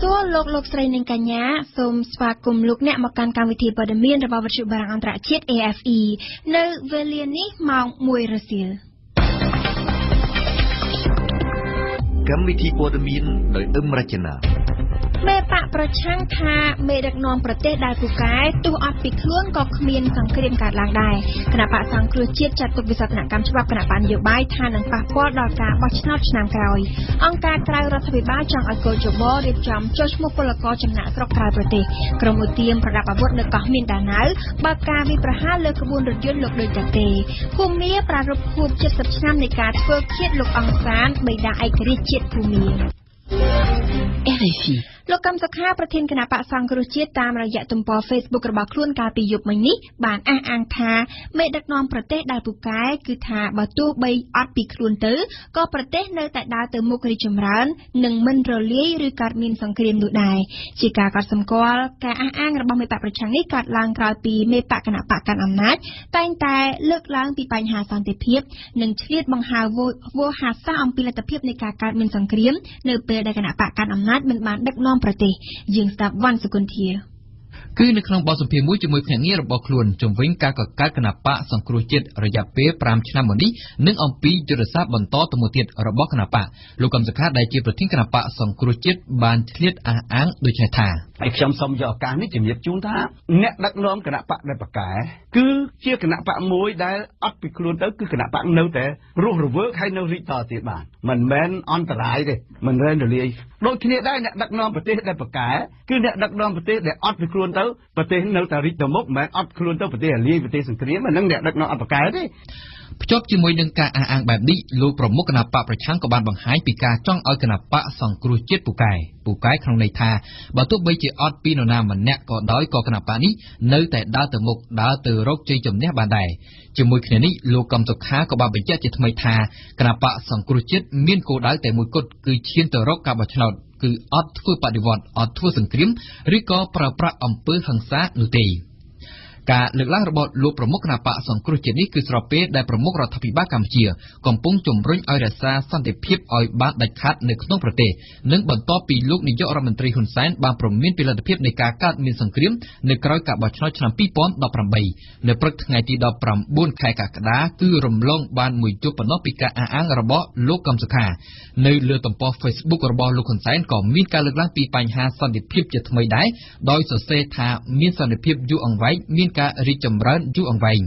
សួរលោកស្រីនិងកញ្ញាសូមស្វាគមន៍លោកអ្នកមកកាន់កម្មវិធីព័ត៌មានរបស់វិទ្យុបារាំងអន្តរជាតិ AFE នៅវេលានេះម៉ោង 1 រសៀលកម្មវិធីព័ត៌មានដោយអឹមរចនាមេបកប្រឆាំងថាមេដឹកនាំប្រទេសដែលពូកែទោះអត់ពីខ្លួនក៏គ្មានសង្គ្រាមកើតឡើងដែរគណៈបកសង្គ្រោះជាតិចាត់ទុកវិសោធនកម្មច្បាប់គណៈបកនយោបាយថានឹងប៉ះពាល់ដល់ការបោះឆ្នោតឆ្នាំក្រោយអង្គការក្រៅរដ្ឋាភិបាលចង់ឲ្យកោជបរៀបចំចុះឈ្មោះពលករចំណាក់ស្រុកក្រៅប្រទេសក្រុមឧទាមប្រដាប់អាវុធនៅកោះមានដាណៅបើកការវិប្រហារលើក្បួនរថយន្តលោកដូចតាទេភូមាប្រារព្ធខួប70ឆ្នាំនៃការធ្វើឃាតលោកអង្គសានបិតាឯករាជ្យជាតិភូមា RFI លោកកឹមសុខាប្រធានគណៈបកសង្គ្រោះជាតិតាមរយៈទំព័រ Facebook របស់ខ្លួនកាលពីយប់មិញនេះបានអះអាងថាមេដឹកនាំប្រទេសដែលពូកែគឺថាបើទោះបីអត់ពីខ្លួនទៅក៏ប្រទេសនៅតែដើរទៅមុខរីកចម្រើននិងមិនរលាយឬកើតមានសង្គ្រាមនោះដែរជាការកត់សម្គាល់ការអះអាងរបស់មេបកប្រឆាំងនេះកើតឡើងក្រោយពីមេបកគណៈបកកាន់អំណាចតែងតែលើកឡើងពីបញ្ហាសន្តិភាពនិងឆ្លៀតបង្ហើរវោហារសាស្ត្រអំពីលទ្ធភាពនៃការកើតមានសង្គ្រាមនៅពេលដែលគណៈបកកាន់អំណាចមិនបានដឹកនាំប្រទេសយើងស្ដាប់វ៉ាន់សុគន្ធាគឺនៅក្នុងបទសម្ភាសន៍មួយជាមួយភ្នាក់ងាររបស់ខ្លួនជំវិញការកកើតគណៈបកសង្គ្រោះជាតិរយៈពេល5ឆ្នាំមកនេះនិងអំពីយុទ្ធសាស្ត្របន្តទៅមុខទៀតរបស់គណៈបកលោកកឹមសុខាដែលជាប្រធានគណៈបកសង្គ្រោះជាតិបានឆ្លៀតអះអាងដូចនេះថាខ្ញុំសូមយកឱកាសនេះជំរាបជូនថាអ្នកដឹកនាំគណៈបកដែលប្រកែគឺជាគណៈបកមួយដែលអត់ពីខ្លួនទៅគឺគណៈបកនៅតែរស់រវើកហើយនៅរីកតទៀតបានមិនមែនអន្តរាយទេមិនមែនរលាយដូចគ្នាដែរអ្នកដឹកនាំប្រទេសដែលប្រកែគឺអ្នកដឹកនាំប្រទេសដែលអត់ពីខ្លួនទៅប្រទេសនៅតែរីកទៅមុខមិនមែនអត់ខ្លួនទៅប្រទេសរលាយប្រទេសសង្គ្រាមអានឹងអ្នកដឹកនាំអត់ប្រកែទេភ្ជាប់ជាមួយនឹងការអះអាងបែបនេះលោកប្រមុខគណៈបកប្រឆាំងក៏បានបង្ហាញពីការចង់ឲ្យគណៈបកសង្គ្រោះជាតិពូកែក្នុងន័យថាបើទោះបីជាអត់ពីនរណាម្នាក់ក៏ដោយក៏គណៈបកនេះនៅតែដើរទៅមុខដើរទៅរកជ័យជំនះបានដែរជាមួយគ្នានេះលោកកឹមសុខាក៏បានបញ្ជាក់ជាថ្មីថាគណៈបកសង្គ្រោះជាតិមានគោលដៅតែមួយគត់គឺឈានទៅរកការបោះឆ្នោតគឺអត់ធ្វើបដិវត្តអត់ធ្វើសង្គ្រាមឬក៏ប្រើប្រាស់អំពើហិង្សានោះទេការលើកឡើងរបស់លោកប្រមុខគណៈបកសង្គ្រោះជាតិនេះគឺស្របពេលដែលប្រមុខរដ្ឋាភិបាលកម្ពុជាកំពុងជំរុញឲ្យរក្សាសន្តិភាពឲ្យបានដាច់ខាតនៅក្នុងប្រទេសនិងបន្ទាប់ពីលោកនាយករដ្ឋមន្ត្រីហ៊ុនសែនបានព្រមានពីលទ្ធភាពនៃការកើតមានសង្គ្រាមនៅក្រោយការបោះឆ្នោតឆ្នាំ2018នៅព្រឹកថ្ងៃទី19ខែកក្កដាគឺរំលងបានមួយយប់ប៉ុណ្ណោះពីការអះអាងរបស់លោកកឹមសុខានៅលើទំព័រ Facebook របស់លោកហ៊ុនសែនក៏មានការលើកឡើងពីបញ្ហាសន្តិភាពជាថ្មីដែរដោយសរសេរថាមានសន្តិភាពយូរអង្វែងមានការរីកចម្រើនយូរអង្វែង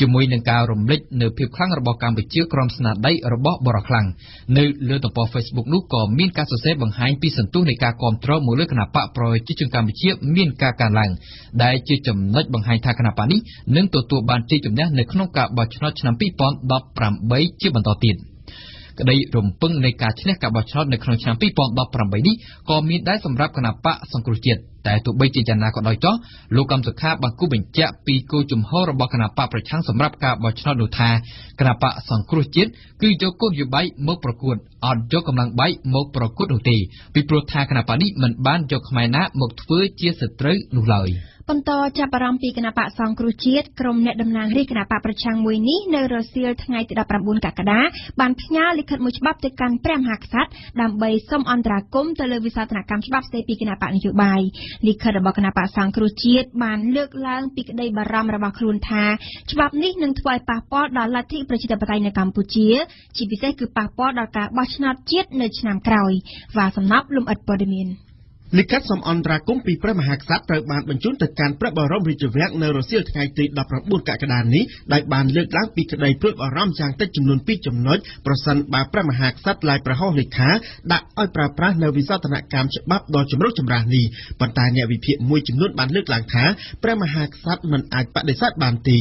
ជាមួយនឹងការរំលេចនៅភាពខ្លាំងរបស់កម្ពុជាក្រោមស្នាដៃរបស់បរិខ្លាំងនៅលើទំព័រ Facebook នោះក៏មានការសរសេរបង្ហាញពីសន្ទុះនៃការគ្រប់គ្រងមកលើគណៈបកប្រជាជនកម្ពុជាមានការកើនឡើងដែលជាចំណុចបង្ហាញថាគណៈបកនេះនឹងទទួលបានជ័យជំនះនៅក្នុងការបោះឆ្នោតឆ្នាំ2018ជាបន្តទៀតក្តីរំពឹងនៃការឈ្នះការបោះឆ្នោតនៅក្នុងឆ្នាំ2018នេះក៏មានដែរសម្រាប់គណៈបកសង្គ្រោះជាតិតែទោះបីជាយ៉ាងណាក៏ដោយចុះលោកកឹមសុខាបានគូបញ្ជាក់ពីគោលជំហររបស់គណៈបកប្រឆាំងសម្រាប់ការបោះឆ្នោតនោះថាគណៈបកសង្គ្រោះជាតិគឺយកគោលនយោបាយមកប្រកួតអត់យកកម្លាំងបាយមកប្រកួតនោះទេពីព្រោះថាគណៈបកនេះមិនបានយកខ្មែរណាមកធ្វើជាសត្រូវនោះឡើយបន្តចាប់អារម្មណ៍ពីគណៈបកសង្គ្រោះជាតិក្រុមអ្នកតំណាងរាស្ត្រគណៈបកប្រឆាំងមួយនេះនៅរសៀលថ្ងៃទី19កក្កដាបានផ្ញើលិខិតមួយច្បាប់ទៅកាន់ព្រះមហាក្សត្រដើម្បីសុំអន្តរាគមន៍ទៅលើវិសោធនកម្មច្បាប់ស្តីពីគណៈបកនយោបាយលិខិតរបស់គណៈបកសង្គ្រោះជាតិបានលើកឡើងពីក្តីបារម្ភរបស់ខ្លួនថាច្បាប់នេះនឹងធ្វើឲ្យប៉ះពាល់ដល់លទ្ធិប្រជាធិបតេយ្យនៅកម្ពុជាជាពិសេសគឺប៉ះពាល់ដល់ការបោះឆ្នោតជាតិនៅឆ្នាំក្រោយvàសំណប់លំអិតព័ត៌មានលិខិតសូមអន្តរាគមន៍ពីព្រះមហាក្សត្រត្រូវបានបញ្ជូនទៅកាន់ព្រះបរមរាជវាំងនៅរសៀលថ្ងៃទី19កក្កដានេះដោយបានលើកឡើងពីក្តីព្រួយបារម្ភយ៉ាងតិចចំនួន2ចំណុចប្រសិនបើព្រះមហាក្សត្រឡាយប្រហោះលេខាដាក់ឲ្យប្រើប្រាស់នៅវិសោធនកម្មច្បាប់ដ៏ចម្រុះចម្រាស់នេះប៉ុន្តែអ្នកវិភាគមួយចំនួនបានលើកឡើងថាព្រះមហាក្សត្រមិនអាចបដិសេធបានទេ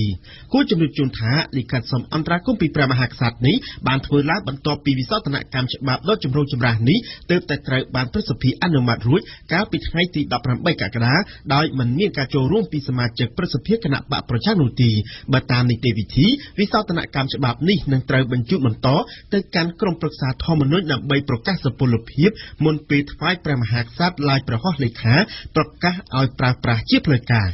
គួរជំរាបជូនថាលិខិតសូមអន្តរាគមន៍ពីព្រះមហាក្សត្រនេះបានធ្វើឡើងបន្ទាប់ពីវិសោធនកម្មច្បាប់ដ៏ចម្រុះចម្រាស់នេះទើបតែត្រូវបានព្រឹទ្ធសភាអនុម័តរួចកាលពីថ្ងៃទី18កក្កដាដោយមិនមានការចូលរួមពីសមាជិកព្រឹទ្ធសភាគណៈបកប្រឆាំងនោះទេបើតាមនីតិវិធីវិសោធនកម្មច្បាប់នេះនឹងត្រូវបញ្ជូនបន្តទៅកាន់ក្រុមប្រឹក្សាធម្មនុញ្ញដើម្បីប្រកាសសុពលភាពមុនពេលថ្វាយព្រះមហាក្សត្រឡាយប្រហោះលេខាប្រកាសឲ្យប្រើប្រាស់ជាផ្លូវការ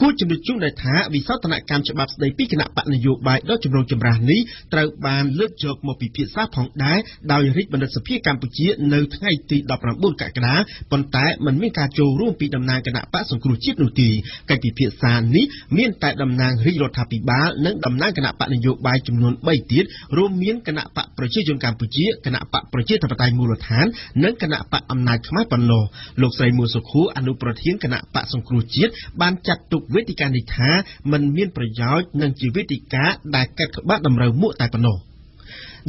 គួរជំរាបជូនដែរថាវិសោធនកម្មច្បាប់ស្ដីពីគណៈបកនយោបាយដ៏ចម្រូងចម្រាសនេះត្រូវបានលើកយកមកពិភាក្សាផងដែរដោយរាជបណ្ឌិតសភាកម្ពុជានៅថ្ងៃទី19កក្កដាប៉ុន្តែមិនមានការចូលរួមពីតំណាងគណៈបកសង្គ្រោះជាតិនោះទេកិច្ចពិភាក្សានេះមានតែតំណាងរាជរដ្ឋាភិបាលនិងតំណាងគណៈបកនយោបាយចំនួន3ទៀតរួមមានគណៈបកប្រជាជនកម្ពុជាគណៈបកប្រជាធិបតេយ្យមូលដ្ឋាននិងគណៈបកអំណាចខ្មែរប៉ុណ្ណោះលោកស្រីមួសុខួរអនុប្រធានគណៈបកសង្គ្រោះជាតិបានចាត់ទុកវេទិកានេះថាมันមានប្រយោជន៍និងជាវេទិកាដែលកាត់ក្បាត់តម្រូវមួកតែប៉ុណ្ណោះ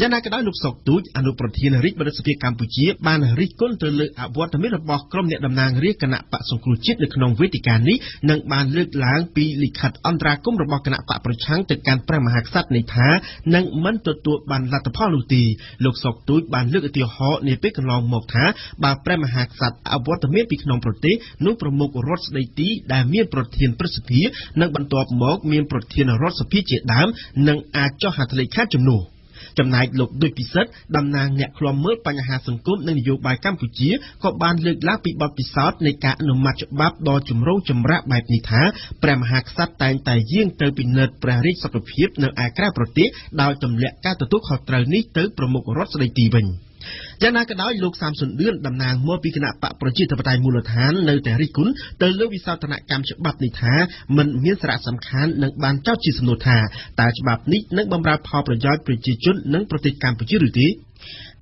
យ៉ាងណាក៏ដោយលោកសុកទូចអនុប្រធានរាជបណ្ឌិតសភាកម្ពុជាបានរិះគន់ទៅលើអវត្តមានរបស់ក្រុមអ្នកតំណាងរាជគណៈបកសង្គ្រោះជាតិនៅក្នុងវេទិកានេះនិងបានលើកឡើងពីលិខិតអន្តរាគមន៍របស់គណៈបកប្រឆាំងទៅកាន់ព្រះមហាក្សត្រនេះថានឹងមិនទទួលបានលទ្ធផលនោះទេលោកសុកទូចបានលើកឧទាហរណ៍នាពេលកន្លងមកថាបើព្រះមហាក្សត្រអវត្តមានពីក្នុងប្រទេសនោះប្រមុខរដ្ឋស្ដីទីដែលមានប្រធានព្រឹទ្ធសភានិងបន្ទាប់មកមានប្រធានរដ្ឋសភាជាដើមនឹងអាចចុះហត្ថលេខាជំនួសចំណែកលោកដូចពិសិដ្ឋតំណាងអ្នកឃ្លាំមើលបញ្ហាសង្គមនិងនយោបាយកម្ពុជាក៏បានលើកឡើងពីបទពិសោធន៍នៃការអនុម័តច្បាប់ដ៏ចម្រូងចម្រាសបែបនេះថាព្រះមហាក្សត្រតែងតែយាងទៅពិនិត្យព្រះរាជសុខភាពនៅឯក្រៅប្រទេសដោយទម្លាក់ការទទួលខុសត្រូវនេះទៅប្រមុខរដ្ឋស្ដីទីវិញយ៉ាងណាក៏ដោយលោកសាមសុនឌឿនតំណាងមកពីគណៈបកប្រជាធិបតេយ្យមូលដ្ឋាននៅតែរិះគន់ទៅលើវិសោធនកម្មច្បាប់នេះថាมันមានសារៈសំខាន់និងបានចោទជាសំណួរថាតើច្បាប់នេះនឹងបម្រើផលប្រយោជន៍ប្រជាជននិងប្រទេសកម្ពុជាឬទេ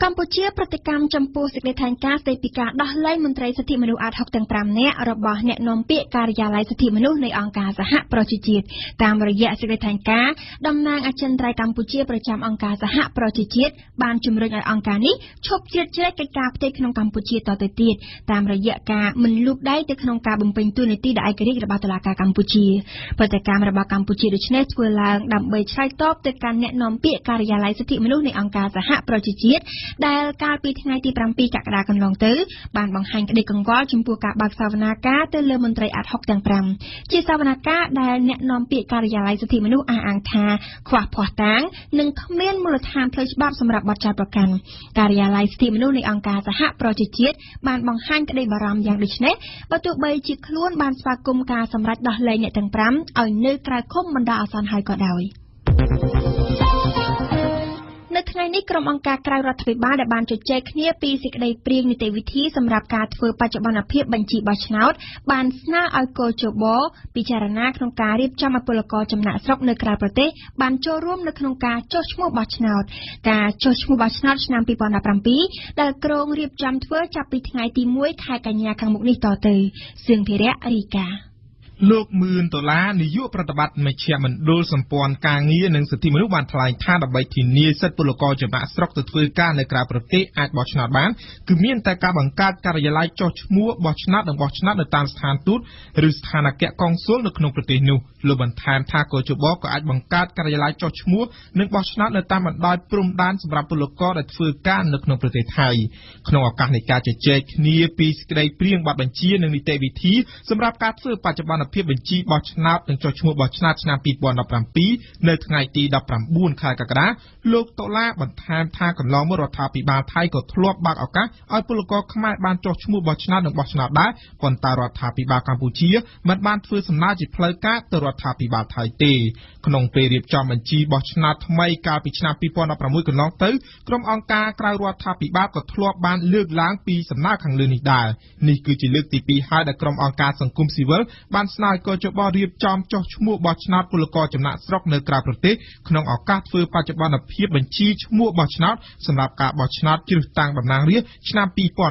កម្ពុជាប្រតិកម្មចំពោះសេចក្តីថ្លែងការណ៍ស្តីពីការដោះលែងមន្ត្រីសិទ្ធិមនុស្សអាត60ទាំង5នាក់របស់អ្នកនាំពាក្យការិយាល័យសិទ្ធិមនុស្សនៃអង្គការសហប្រជាជាតិតាមរយៈសេចក្តីថ្លែងការណ៍តំណាងអចិន្ត្រៃយ៍កម្ពុជាប្រចាំអង្គការសហប្រជាជាតិបានជំរុញឲ្យអង្គការនេះឈប់ជ្រៀតជ្រែកកិច្ចការផ្ទៃក្នុងកម្ពុជាតទៅទៀតតាមរយៈការមិនលូកដៃទៅក្នុងការបំពេញតួនាទីដោយឯករាជ្យរបស់តុលាការកម្ពុជាប្រតិកម្មរបស់កម្ពុជាដូចនេះធ្វើឡើងដើម្បីឆ្លើយតបទៅកាន់អ្នកនាំពាក្យការិយាល័យសិទ្ធិមនុស្សនៃអង្គការសហប្រជាជាតិដែលកាលពីថ្ងៃទី7កក្កដាកន្លងទៅបានបង្ហាញក្តីកង្វល់ចំពោះការបើកសវនាការទៅលើមន្ត្រីអាត់ហុកទាំង5ជាសវនាការដែលអ្នកនាំពាក្យការិយាល័យសិទ្ធិមនុស្សអះអាងថាខ្វះភស្តុតាងនិងគ្មានមូលដ្ឋានផ្លូវច្បាប់សម្រាប់បទចោទប្រកាន់ការិយាល័យសិទ្ធិមនុស្សនៃអង្គការសហប្រជាជាតិបានបង្ហាញក្តីបារម្ភយ៉ាងដូចនេះបើទោះបីជាខ្លួនបានស្វាគមន៍ការសម្រេចដោះលែងអ្នកទាំង5ឲ្យនៅក្រៅឃុំបណ្ដោះអាសន្នហើយក៏ដោយនៅថ្ងៃនេះក្រុមអង្គការក្រៅរដ្ឋាភិបាលដែលបានជជែកគ្នាពីសេចក្តីព្រាងនីតិវិធីសម្រាប់ការធ្វើបច្ចុប្បន្នភាពបញ្ជីបោះឆ្នោតបានស្នើឲ្យកោជបពិចារណាក្នុងការរៀបចំឲ្យពលករចំណាក់ស្រុកនៅក្រៅប្រទេសបានចូលរួមនៅក្នុងការចុះឈ្មោះបោះឆ្នោតការចុះឈ្មោះបោះឆ្នោតឆ្នាំ2017ដែលក្រុងរៀបចំធ្វើចាប់ពីថ្ងៃទី1ខែកញ្ញាខាងមុខនេះតទៅសឿងភិរៈរីកាលោក$10,000នាយកប្រតិបត្តិមជ្ឈមណ្ឌលសម្ព័ន្ធការងារនិងសិទ្ធិមនុស្សបានថ្លែងថាដើម្បីធានាសិទ្ធិពលករចំណាក់ស្រុកទៅធ្វើការនៅក្រៅប្រទេសអាចបោះឆ្នោតបានគឺមានតែការបង្កើតការិយាល័យចុះឈ្មោះបោះឆ្នោតនិងបោះឆ្នោតនៅតាមស្ថានទូតឬស្ថានអគ្គកុងស៊ុលនៅក្នុងប្រទេសនោះលោកបន្ថែមថាកោជបក៏អាចបង្កើតការិយាល័យចុះឈ្មោះនិងបោះឆ្នោតនៅតាមបណ្ដោយព្រំដែនសម្រាប់ពលករដែលធ្វើការនៅក្នុងប្រទេសថៃក្នុងឱកាសនៃការជជែកគ្នាពីសេចក្តីព្រាងបទបញ្ជានិងនីតិវិធីសម្រាប់ការធ្វើបច្ចុប្បន្នភាពបញ្ជីបោះឆ្នោតនិងចុះឈ្មោះបោះឆ្នោតឆ្នាំ2017នៅថ្ងៃទី19ខែកក្កដាលោកតុលាបន្ថែមថាកន្លងមករដ្ឋាភិបាលថៃក៏ធ្លាប់បើកឱកាសឲ្យពលករខ្មែរបានចុះឈ្មោះបោះឆ្នោតនិងបោះឆ្នោតដែរប៉ុន្តែរដ្ឋាភិបាលកម្ពុជាមិនបានធ្វើសំណើជាផ្លូវការទៅរដ្ឋាភិបាលថៃទេក្នុងពេលរៀបចំបញ្ជីបោះឆ្នោតថ្មីកាលពីឆ្នាំ2016កន្លងទៅក្រុមអង្គការក្រៅរដ្ឋាភិបាលក៏ធ្លាប់បានលើកឡើងពីសំណើខាងលើនេះដែរនេះគឺជាលើកទី2ហើយដែលក្រុមអង្គការសង្គមស៊ីវិលបានស្នើឲ្យកោជបរៀបចំចុះឈ្មោះបោះឆ្នោតពលករចំណាក់ស្រុកនៅក្រៅប្រទេសក្នុងឱកាសធ្វើបច្ចុប្បន្នភាពបញ្ជីឈ្មោះបោះឆ្នោតសម្រាប់ការបោះឆ្នោតជ្រើសតាំងតំណាងរាស្ត្រឆ្នាំ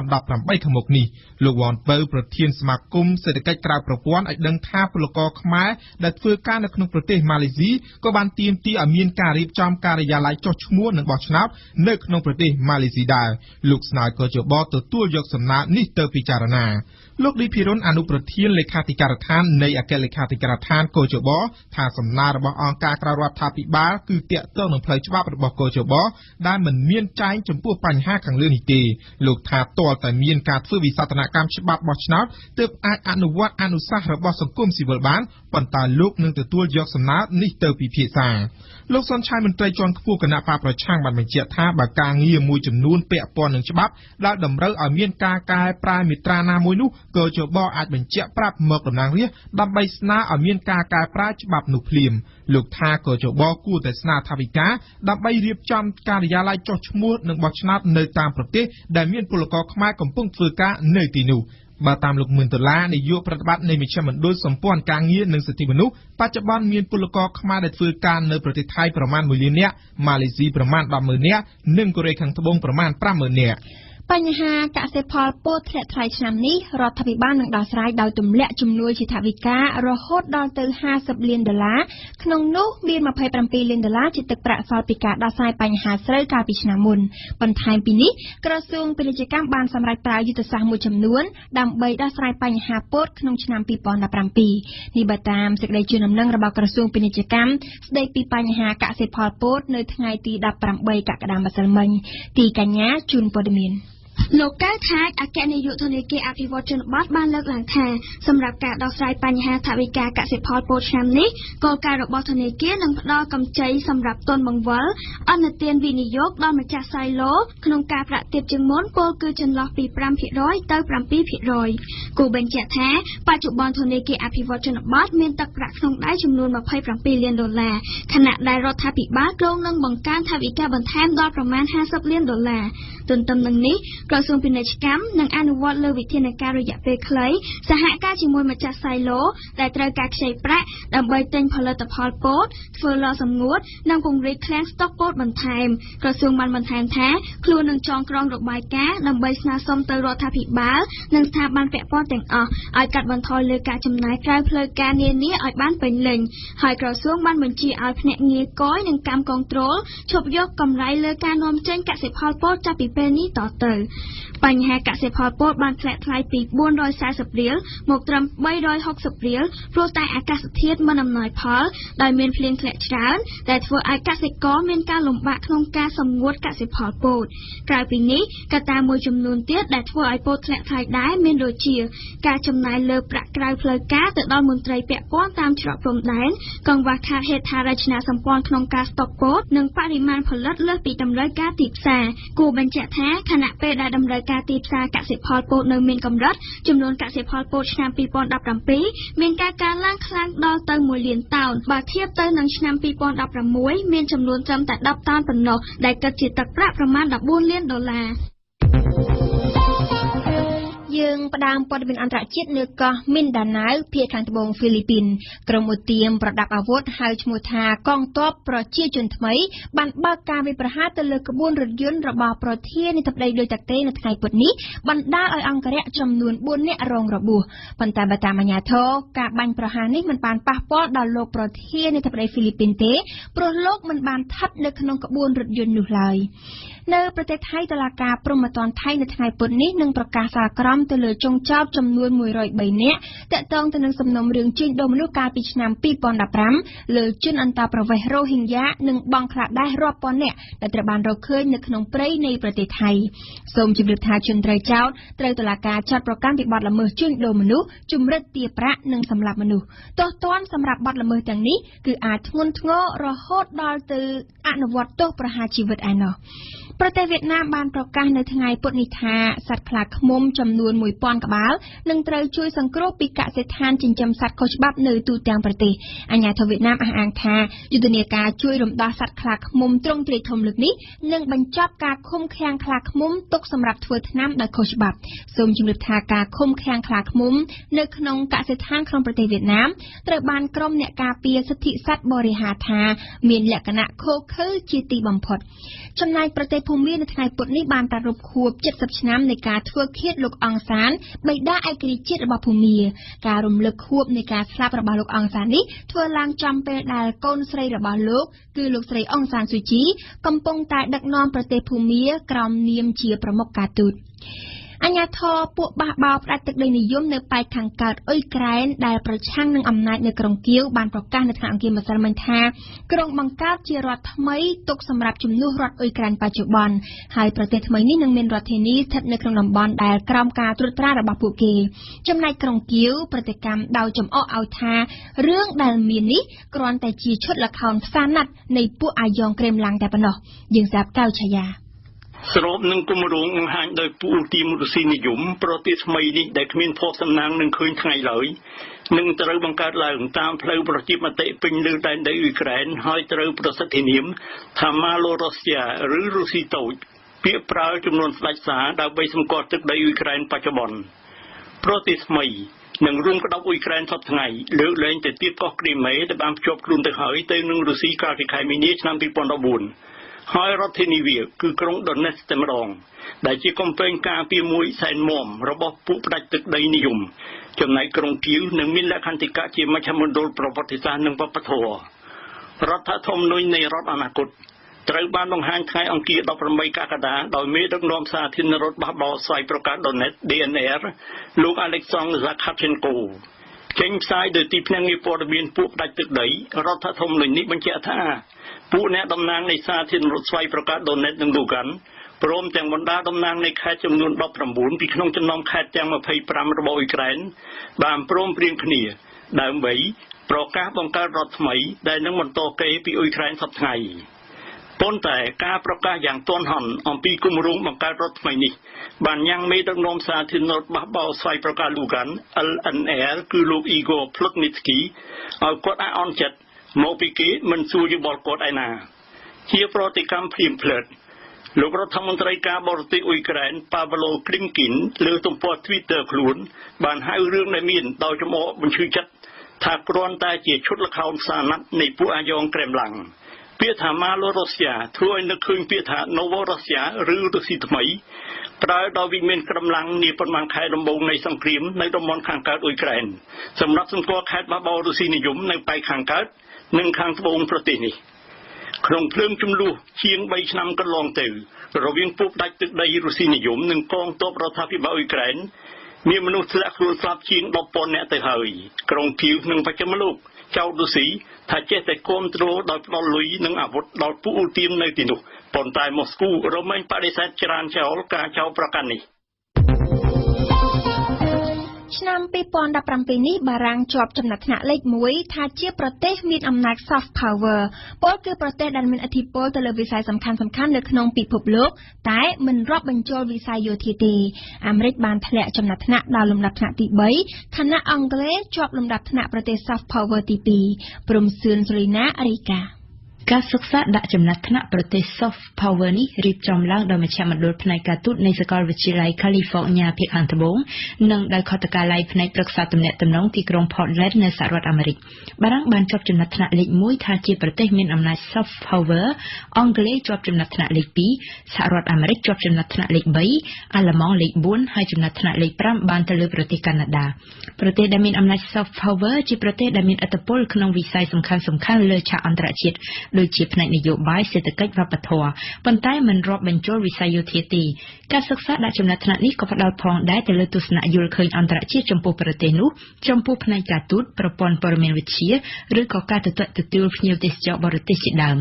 2018ខាងមុខនេះលោកវ៉ាន់ពៅប្រធានសមាគមសេដ្ឋកិច្ចក្រៅប្រព័ន្ធឲ្យដឹងថាពលករខ្មែរដែលធ្វើការនៅក្នុងប្រទេសម៉ាឡេស៊ីក៏បានទាមទារឲ្យមានការរៀបចំការិយាល័យចុះឈ្មោះនិងបោះឆ្នោតនៅក្នុងប្រទេសម៉ាឡេស៊ីដែរលោកស្នើកោជបទទួលយកសំណើនេះទៅពិចារណាលោកឌីភិរុនអនុប្រធានលេខាធិការដ្ឋាននៃអគ្គលេខាធិការដ្ឋានកោជបថាសំណើរបស់អង្គការក្រៅរដ្ឋាភិបាលគឺទាក់ទងនឹងផ្លូវច្បាប់របស់កោជបដែលមិនមានចែងចំពោះបញ្ហាខាងលើនេះទេលោកថាទាល់តែមានការធ្វើវិសោធនកម្មច្បាប់បោះឆ្នោតទើបអាចអនុវត្តអនុសាសន៍របស់សង្គមស៊ីវិលបានប៉ុន្តែលោកនឹងទទួលយកសំណើនេះទៅពិភាក្សាលោកសុនឆៃមន្ត្រីជាន់ខ្ពស់គណៈបកប្រឆាំងបានបញ្ជាក់ថាបើការងារមួយចំនួនពាក់ព័ន្ធនឹងច្បាប់ដែលតម្រូវឲ្យមានការកែប្រែមាត្រាណាមួយនោះ កជបអាចបញ្ជាក់ប្រាប់មកតំណាងរាស្ត្រដើម្បីស្នើឲ្យមានការកែប្រែច្បាប់នោះភ្លាមលោកថាកជបគួរតែស្នើថវិកាដើម្បីរៀបចំការិយាល័យចុះឈ្មោះនិងបោះឆ្នោតនៅតាមប្រទេសដែលមានពលករខ្មែរកំពុងធ្វើការនៅទីនោះបើតាមលោកមឿនដុល្លារនាយកប្រតិបត្តិនៃមជ្ឈមណ្ឌលសម្ព័ន្ធការងារនិងសិទ្ធិមនុស្សបច្ចុប្បន្នមានពលករខ្មែរដែលធ្វើការនៅប្រទេសថៃប្រមាណ1លាននាក់ម៉ាឡេស៊ីប្រមាណ 10,000 នាក់និងកូរ៉េខាងត្បូងប្រមាណ 50,000 នាក់បញ្ហាកសិផលពោតធ្លាក់ថ្លៃឆ្នាំនេះរដ្ឋាភិបាលនឹងដោះស្រាយដោយទម្លាក់ជំនួយជាថវិការហូតដល់ទៅ$50 លានក្នុងនោះមាន$27 លានជាទឹកប្រាក់សល់ពីការដោះស្រាយបញ្ហាស្រូវកាលពីឆ្នាំមុនបន្ថែមពីនេះក្រសួងពាណិជ្ជកម្មបានសម្រេចប្រើយុទ្ធសាស្ត្រមួយចំនួនដើម្បីដោះស្រាយបញ្ហាពោតក្នុងឆ្នាំ2017នេះបើតាមសេចក្តីជូនដំណឹងរបស់ក្រសួងពាណិជ្ជកម្មស្តីពីបញ្ហាកសិផលពោតនៅថ្ងៃទី18កក្កដាម្សិលមិញទីកញ្ញាជូនព័ត៌មានលោកកៅថាអគ្គនាយកធនាគារអភិវឌ្ឍជនបទបានលើកឡើងថាសម្រាប់ការដោះស្រាយបញ្ហាថវិកាកសិផលពោតឆ្នាំនេះគោលការណ៍របស់ធនាគារនឹងផ្ដល់កម្ចីសម្រាប់ទុនបង្វិលអនុទានវិនិយោគដល់ម្ចាស់សាយឡូក្នុងការប្រាក់ទាបជាងមុនពលគឺចន្លោះពី 5% ទៅ 7%គូបញ្ជាក់ថាបច្ចុប្បន្នធនាគារអភិវឌ្ឍជនបទមានទឹកប្រាក់ក្នុងដៃចំនួន$27 លានខណៈដែលរដ្ឋាភិបាលគ្រោងនឹងបង្កើនថវិកាបន្ថែមដល់ប្រមាណ$50 លានទន្ទឹមនឹងនេះក្រសួងពាណិជ្ជកម្មនឹងអនុវត្តលើវិធានការរយៈពេលខ្លីសហការជាមួយម្ចាស់សាយឡូដែលត្រូវការខ្ចីប្រាក់ដើម្បីទិញផលិតផលពោតធ្វើឡសម្ងួតនិងពង្រីកឃ្លាំងស្តុកពោតបន្ថែមក្រសួងបានបន្ថែមថាខ្លួននឹងចងក្រងរបាយការណ៍ដើម្បីស្នើសុំទៅរដ្ឋាភិបាលនិងស្ថាប័នពាក់ព័ន្ធទាំងអស់ឲ្យកាត់បន្ថយលើការចំណាយក្រៅផ្លូវការនានាឲ្យបានពេញលេញហើយក្រសួងបានបញ្ជាឲ្យភ្នាក់ងារគយនិងកម្មគ្រប់គ្រងឈប់យកកម្រៃលើការនាំចេញកសិផលពោតចាប់ពីពេលនេះតទៅបញ្ហាកសិផលពោតបានធ្លាក់ថ្លៃពី$440រៀលមកត្រឹម$360រៀលព្រោះតែអាកាសធាតុមិនអំណោយផលដោយមានភ្លៀងធ្លាក់ច្រើនដែលធ្វើឲ្យកសិករមានការលំបាកក្នុងការសម្ងួតកសិផលពោតក្រៅពីនេះកត្តាមួយចំនួនទៀតដែលធ្វើឲ្យពោតធ្លាក់ថ្លៃដែរមានដូចជាការចំណាយលើប្រាក់ក្រៅផ្លូវការទៅដល់មន្ត្រីពាក់ព័ន្ធតាមច្រកព្រំដែនកង្វះខាតហេដ្ឋារចនាសម្ព័ន្ធក្នុងការស្តុកពោតនិងបរិមាណផលិតលើសពីតម្រូវការទីផ្សារគួរបញ្ជាក់ថាខណៈពេលដែលតម្រូវការទីផ្សារកសិផលពោតនៅមានកម្រិតចំនួនកសិផលពោតឆ្នាំ2017មានការកើនឡើងខ្លាំងដល់ទៅ1លានតោនបើធៀបទៅនឹងឆ្នាំ2016មានចំនួនត្រឹមតែ10តោនប៉ុណ្ណោះដែលគិតជាទឹកប្រាក់ប្រមាណ$14 លានយើងផ្ដើមព័ត៌មានអន្តរជាតិនៅកោះមីនដាណៅភាគខាងត្បូងហ្វីលីពីនក្រុមឧទាមប្រដាប់អាវុធហៅឈ្មោះថាកងទ័ពប្រជាជនថ្មីបានបើកការវាយប្រហារទៅលើក្បួនរថយន្តរបស់ប្រធានាធិបតីដូចតាក់ទេនៅថ្ងៃពុធនេះបណ្ដាលឲ្យអង្គរៈចំនួន4នាក់រងរបួសប៉ុន្តែបើតាមអាជ្ញាធរការបាញ់ប្រហារនេះមិនបានប៉ះពាល់ដល់លោកប្រធានាធិបតីហ្វីលីពីនទេព្រោះលោកមិនបានស្ថិតនៅក្នុងក្បួនរថយន្តនោះឡើយនៅប្រទេសថៃតុលាការព្រហ្មទណ្ឌថៃនៅថ្ងៃពុធនេះនឹងប្រកាសសាលក្រមទៅលើចុងចោទចំនួន103នាក់តាក់ទងទៅនឹងសំណុំរឿងជួញដូរមនុស្សកាលពីឆ្នាំ2015លើជនអន្តោប្រវេសន៍រ៉ូហីងយ៉ានិងបង់ក្លាដែសរាប់ពាន់នាក់ដែលត្រូវបានរកឃើញនៅក្នុងព្រៃនៃប្រទេសថៃសូមជម្រាបថាជនត្រូវចោទត្រូវតុលាការចាត់ប្រកាន់ពីបទល្មើសជួញដូរមនុស្សជំរិតទារប្រាក់និងសម្លាប់មនុស្សទោសទណ្ឌសម្រាប់បទល្មើសទាំងនេះគឺអាចធ្ងន់ធ្ងររហូតដល់ទៅអនុវត្តទោសប្រហារជីវិតឯណោះប្រទេសវៀតណាមបានប្រកាសនៅថ្ងៃពុធនេះថាសត្វខ្លាឃ្មុំចំនួន 1000 ក្បាលនឹងត្រូវជួយសង្គ្រោះពីកសិដ្ឋានចិញ្ចឹមសត្វខុសច្បាប់នៅទូទាំងប្រទេសអាជ្ញាធរវៀតណាមអះអាងថាយុទ្ធនាការជួយរំដោះសត្វខ្លាឃ្មុំទ្រង់ទ្រាយធំលើកនេះនឹងបញ្ចប់ការឃុំឃាំងខ្លាឃ្មុំទុកសម្រាប់ធ្វើថ្នាំដោយខុសច្បាប់សូមជម្រាបថាការឃុំឃាំងខ្លាឃ្មុំនៅក្នុងកសិដ្ឋានក្នុងប្រទេសវៀតណាមត្រូវបានក្រុមអ្នកការពារសិទ្ធិសត្វបរិហារថាមានលក្ខណៈឃោរឃៅជាទីបំផុតចំណែកប្រទេសភូមានៅថ្ងៃពុធនេះបានប្រារព្ធខួប70ឆ្នាំនៃការធ្វើឃាតលោកអង្សានបិតាឯករាជ្យជាតិរបស់ភូមាការរំលឹកខួបនៃការស្លាប់របស់លោកអង្សាននេះធ្វើឡើងចំពេលដែលកូនស្រីរបស់លោកគឺលោកស្រីអង្សានស៊ូជីកំពុងតែដឹកនាំប្រទេសភូមាក្រោមនាមជាប្រមុខការទូតអាជ្ញាធរពួកបះបោរផ្ដាច់ទឹកដីនិយមនៅប៉ែកខាងកើតអ៊ុយក្រែនដែលប្រឆាំងនឹងអំណាចនៅក្រុងគៀវបានប្រកាសនៅថ្ងៃអង្គារម្សិលមិញថាក្រុងបង្កើតជារដ្ឋថ្មីទុកសម្រាប់ជំនួសរដ្ឋអ៊ុយក្រែនបច្ចុប្បន្នហើយប្រទេសថ្មីនេះនឹងមានរដ្ឋធានីស្ថិតនៅក្នុងតំបន់ដែលក្រោមការត្រួតត្រារបស់ពួកគេចំណែកក្រុងគៀវប្រតិកម្មដោយចំអកឲ្យថារឿងដែលមាននេះគ្រាន់តែជាឈុតល្ខោនផ្សារណាត់នៃពួកអាយ៉ងក្រេមឡាំងតែប៉ុណ្ណោះយើងស្ដាប់កៅឆាយា ស្របនឹងគម្រោងបង្ហាញដោយពួកទីមរុស្ស៊ីនិយមប្រទេសថ្មីនេះដែលគ្មានភពសំណាងនឹងឃើញថ្ងៃឡើយនឹងត្រូវបង្កើតឡើងតាមផ្លូវប្រជាមតិពេញលើដែនដីអ៊ុយក្រែនហើយត្រូវប្រសិទ្ធិនាមថាម៉ាឡូរ៉ូសៀឬរុស្ស៊ីតូចពាក្យប្រើចំនួនស្ដេចសារដើម្បីសម្គាល់ទឹកដីអ៊ុយក្រែនបច្ចុប្បន្នប្រទេសថ្មីនឹងរួមក្តោបអ៊ុយក្រែនសពថ្ងៃលើកលែងទៅទៀតកោះគ្រីមេដែលបានភ្ជាប់ខ្លួនទៅហើយទៅនឹងរុស្ស៊ីកាលពីខែមីនាឆ្នាំ2014ហើយរដ្ឋធានីវាគឺក្រុងដុនេស្កតែម្ដងដែលជាកំពែងការពារមួយសែនមុំរបស់ពួកផ្ដាច់ទឹកដីនិយមចំណែកក្រុងគៀវនឹងមានលក្ខន្តិកៈជាមជ្ឈមណ្ឌលប្រវត្តិសាស្ត្រនិងវប្បធម៌រដ្ឋធម្មនុញ្ញនៃរដ្ឋអនាគតត្រូវបានបង្ហាញថ្ងៃអង្គារ18កក្កដាដោយមេដឹកនាំសាធារណរដ្ឋបះបោស្វ័យប្រកាសដុនេត DNR លោក Alexander Zakharchenko ចេញផ្សាយដោយទីភ្នាក់ងារព័ត៌មានពួកផ្ដាច់ទឹកដីរដ្ឋធម្មនុញ្ញនេះបញ្ជាក់ថាពួកអ្នកតំណាងនៃសាធារណរដ្ឋស្វ័យប្រកាសដុនេតនិងលូកាន់ព្រមទាំងបណ្ដាតំណាងនៃខេត្តចំនួន19ពីក្នុងចំណោមខេត្តទាំង25របស់អ៊ុយក្រែនបានព្រមព្រៀងគ្នាដើម្បីប្រកាសបង្កើតរដ្ឋថ្មីដែលនឹងបន្តគេពីអ៊ុយក្រែនសប្តាហ៍ថ្ងៃប៉ុន្តែការប្រកាសយ៉ាងទាន់ហន់អំពីគម្រោងបង្កើតរដ្ឋថ្មីនេះបានញ៉ាំងមេដឹកនាំសាធារណរដ្ឋបះបោស្វ័យប្រកាសលូកាន់ LNR គឺលោក Igor Plotnitsky ឲ្យគាត់អន់ចិត្តមកពីគេមិនសួរយោបល់គាត់ឯណាជាប្រតិកម្មភ្លាមភ្លើតលោករដ្ឋមន្ត្រីការបរទេសអ៊ុយក្រែន Pavlo Klimkin លើទំព័រ Twitter ខ្លួនបានហៅរឿងដែលមានដោយចំអកបញ្ឈឺចិត្តថាគ្រាន់តែជាឈុតល្ខោនផ្សារណាត់នៃពួកអាយ៉ងក្រែមឡាំងពាក្យថាម៉ាឡូរ៉ូសៀធ្វើឲ្យនឹកឃើញពាក្យថា Novorossiya ឬរុស្ស៊ីថ្មីប្រើដល់វិមានក្រំឡាំងនាប៉ុន្មានខែដំបូងនៃសង្គ្រាមនៅតំបន់ខាងកើតអ៊ុយក្រែនសម្រាប់សម្គាល់ខេត្តបះបោរុស្ស៊ីនិយមនៅប៉ែកខាងកើតនិងខាងត្បូងប្រទេសនេះក្នុងភ្លើងចំនួនជាង3ឆ្នាំកន្លងទៅរវាងពួកផ្ដាច់ទឹកដីរុស្ស៊ីនិយមនិងកងទ័ពរដ្ឋាភិបាលអ៊ុយក្រែនមានមនុស្សធ្លាក់ខ្លួនស្លាប់ជាង 10,000 នាក់ទៅហើយក្រុងគីវនិងបច្ចឹមលោកចៅរុស្ស៊ីថាចេះតែគ្រប់គ្រងដោយផ្ដល់លុយនិងអាវុធដល់ពួកឧទាមនៅទីនោះប៉ុន្តែម៉ូស្គូរមែងបដិសេធច្រានចោលការចោទប្រកាន់នេះឆ្នាំ2017នេះបារាំងជាប់ចំណាត់ថ្នាក់លេខ1ថាជាប្រទេសមានអំណាច soft power ពលគឺប្រទេសដែលមានឥទ្ធិពលទៅលើវិស័យសំខាន់ៗនៅក្នុងពិភពលោកតែមិនរាប់បញ្ចូលវិស័យយោធាទេអាមេរិកបានធ្លាក់ចំណាត់ថ្នាក់ដល់លំដាប់ថ្នាក់ទី3ខណៈអង់គ្លេសជាប់លំដាប់ថ្នាក់ប្រទេស soft power ទី2ព្រំសឿន ស៊ូរីណា រីកាការសិក្សាដាក់ចំណាត់ថ្នាក់ប្រទេស Soft Power នេះរៀបចំឡើងដោយមជ្ឈមណ្ឌលផ្នែកការទូតនៃសាកលវិទ្យាល័យ California ភាគខាងត្បូងនិងដោយខុទ្ទកាល័យផ្នែកប្រឹក្សាទំនាក់ទំនងទីក្រុង Portland នៅសហរដ្ឋអាមេរិកបារាំងបានជាប់ចំណាត់ថ្នាក់លេខ1ថាជាប្រទេសមានអំណាច Soft Power អង់គ្លេសជាប់ចំណាត់ថ្នាក់លេខ2សហរដ្ឋអាមេរិកជាប់ចំណាត់ថ្នាក់លេខ3អាល្លឺម៉ង់លេខ4ហើយចំណាត់ថ្នាក់លេខ5បានទៅលើប្រទេសកាណាដាប្រទេសដែលមានអំណាច Soft Power ជាប្រទេសដែលមានឥទ្ធិពលក្នុងវិស័យសំខាន់ៗលើឆាកអន្តរជាតិដូចជាផ្នែកនយោបាយសេដ្ឋកិច្ចវប្បធម៌ប៉ុន្តែមិនរាប់បញ្ចូលវិស័យយោធាទេការសិក្សាដាក់ចំណាត់ថ្នាក់នេះក៏ផ្ដោតផងដែរទៅលើទស្សនៈយល់ឃើញអន្តរជាតិចំពោះប្រទេសនោះចំពោះផ្នែកការទូតប្រព័ន្ធព័ត៌មានវិទ្យាឬក៏ការទទួលភ្ញៀវទេសចរបរទេសជាដើម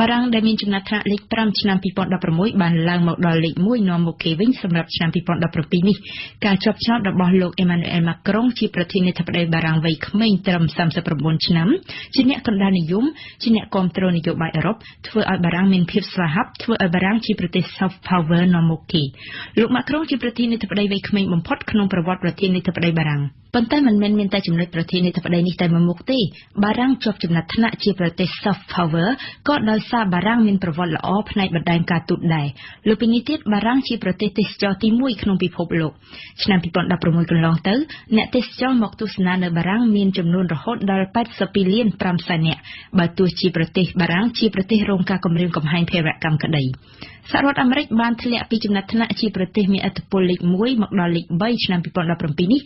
បារាំងដែលមានចំណាត់ថ្នាក់លេខ5ឆ្នាំ2016បានឡើងមកដល់លេខ1នាំមុខគេវិញសម្រាប់ឆ្នាំ2017នេះការជាប់ឆ្នោតរបស់លោក Emmanuel Macron ជាប្រធានាធិបតីបារាំងវ័យក្មេងត្រឹម39ឆ្នាំជាអ្នកកណ្ដាលនិយមជាអ្នកគាំទ្រនយោបាយអឺរ៉ុបធ្វើឲ្យបារាំងមានភាពស្វាហាប់ធ្វើឲ្យបារាំងជាប្រទេស soft power នាំមុខគេលោក Macron ជាប្រធានាធិបតីវ័យក្មេងបំផុតក្នុងប្រវត្តិប្រធានាធិបតីបារាំងប៉ុន្តែមិនមែនមានតែចំណុចប្រធានាធិបតីនេះតែមួយមុខទេបារាំងជាប់ចំណាត់ថ្នាក់ជាប្រទេស soft power ក៏ដោយសារបារាំងមានប្រវត្តិល្អផ្នែកបណ្ដាញការទូតដែរលើពីនេះទៀតបារាំងជាប្រទេសទេសចរទី1ក្នុងពិភពលោកឆ្នាំ2016កន្លងទៅអ្នកទេសចរមកទស្សនានៅបារាំងមានចំនួនរហូតដល់82លាន5សែននាក់បើទោះជាប្រទេសបារាំងជាប្រទេសរងការគំរាមកំហែងភេរវកម្មក្តីសហរដ្ឋអាមេរិកបានធ្លាក់ពីចំណាត់ថ្នាក់ជាប្រទេសមានឥទ្ធិពលលេខ1មកដល់លេខ3ឆ្នាំ2017នេះ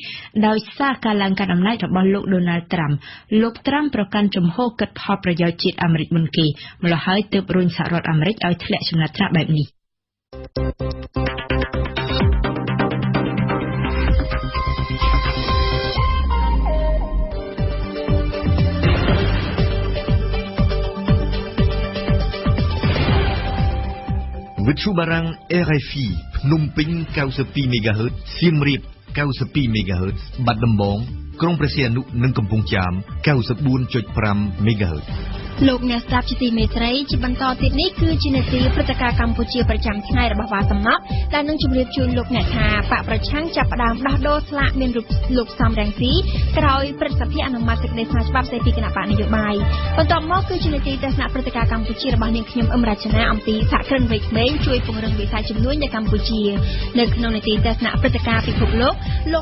ដោយសារការឡើងកាន់អំណាចរបស់លោក Donald Trump លោក Trump ប្រកាន់ជំហរគិតផលប្រយោជន៍ជាតិអាមេរិកមុនគេម្ល៉េះហើយទើបរុញសហរដ្ឋអាមេរិកឲ្យធ្លាក់ចំណាត់ថ្នាក់បែបនេះវិទ្យុបារាំង RFI ភ្នំពេញ 92 MHz សៀមរាប 92 MHz បាត់ដំបង ក្រុងព្រះសីហនុនិងកំពង់ចាម 94.5 MHz លោកអ្នកស្ដាប់ជាទីមេត្រីជាបន្តទៀតនេះគឺជានាទីព្រឹត្តិការណ៍កម្ពុជាប្រចាំថ្ងៃរបស់វ៉ាសំណក់ដែលនឹងជម្រាបជូនលោកអ្នកថាបកប្រឆាំងចាប់ផ្ដើមដោះដូរស្លាកមានរូបលោកសំរងស៊ីក្រោយព្រឹទ្ធសភាអនុម័តសេចក្តីស្នើច្បាប់ស្តីពីគណៈបកនយោបាយបន្ទាប់មកគឺជានាទីទស្សនៈព្រឹត្តិការណ៍កម្ពុជារបស់នាងខ្ញុំអឹមរចនាអំពីសហគ្រិនវ័យក្មេងជួយពង្រឹងវិស័យជំនួញនៅកម្ពុជានៅក្នុងនាទីទស្សនៈព្រឹត្តិការណ៍ពិភពលោក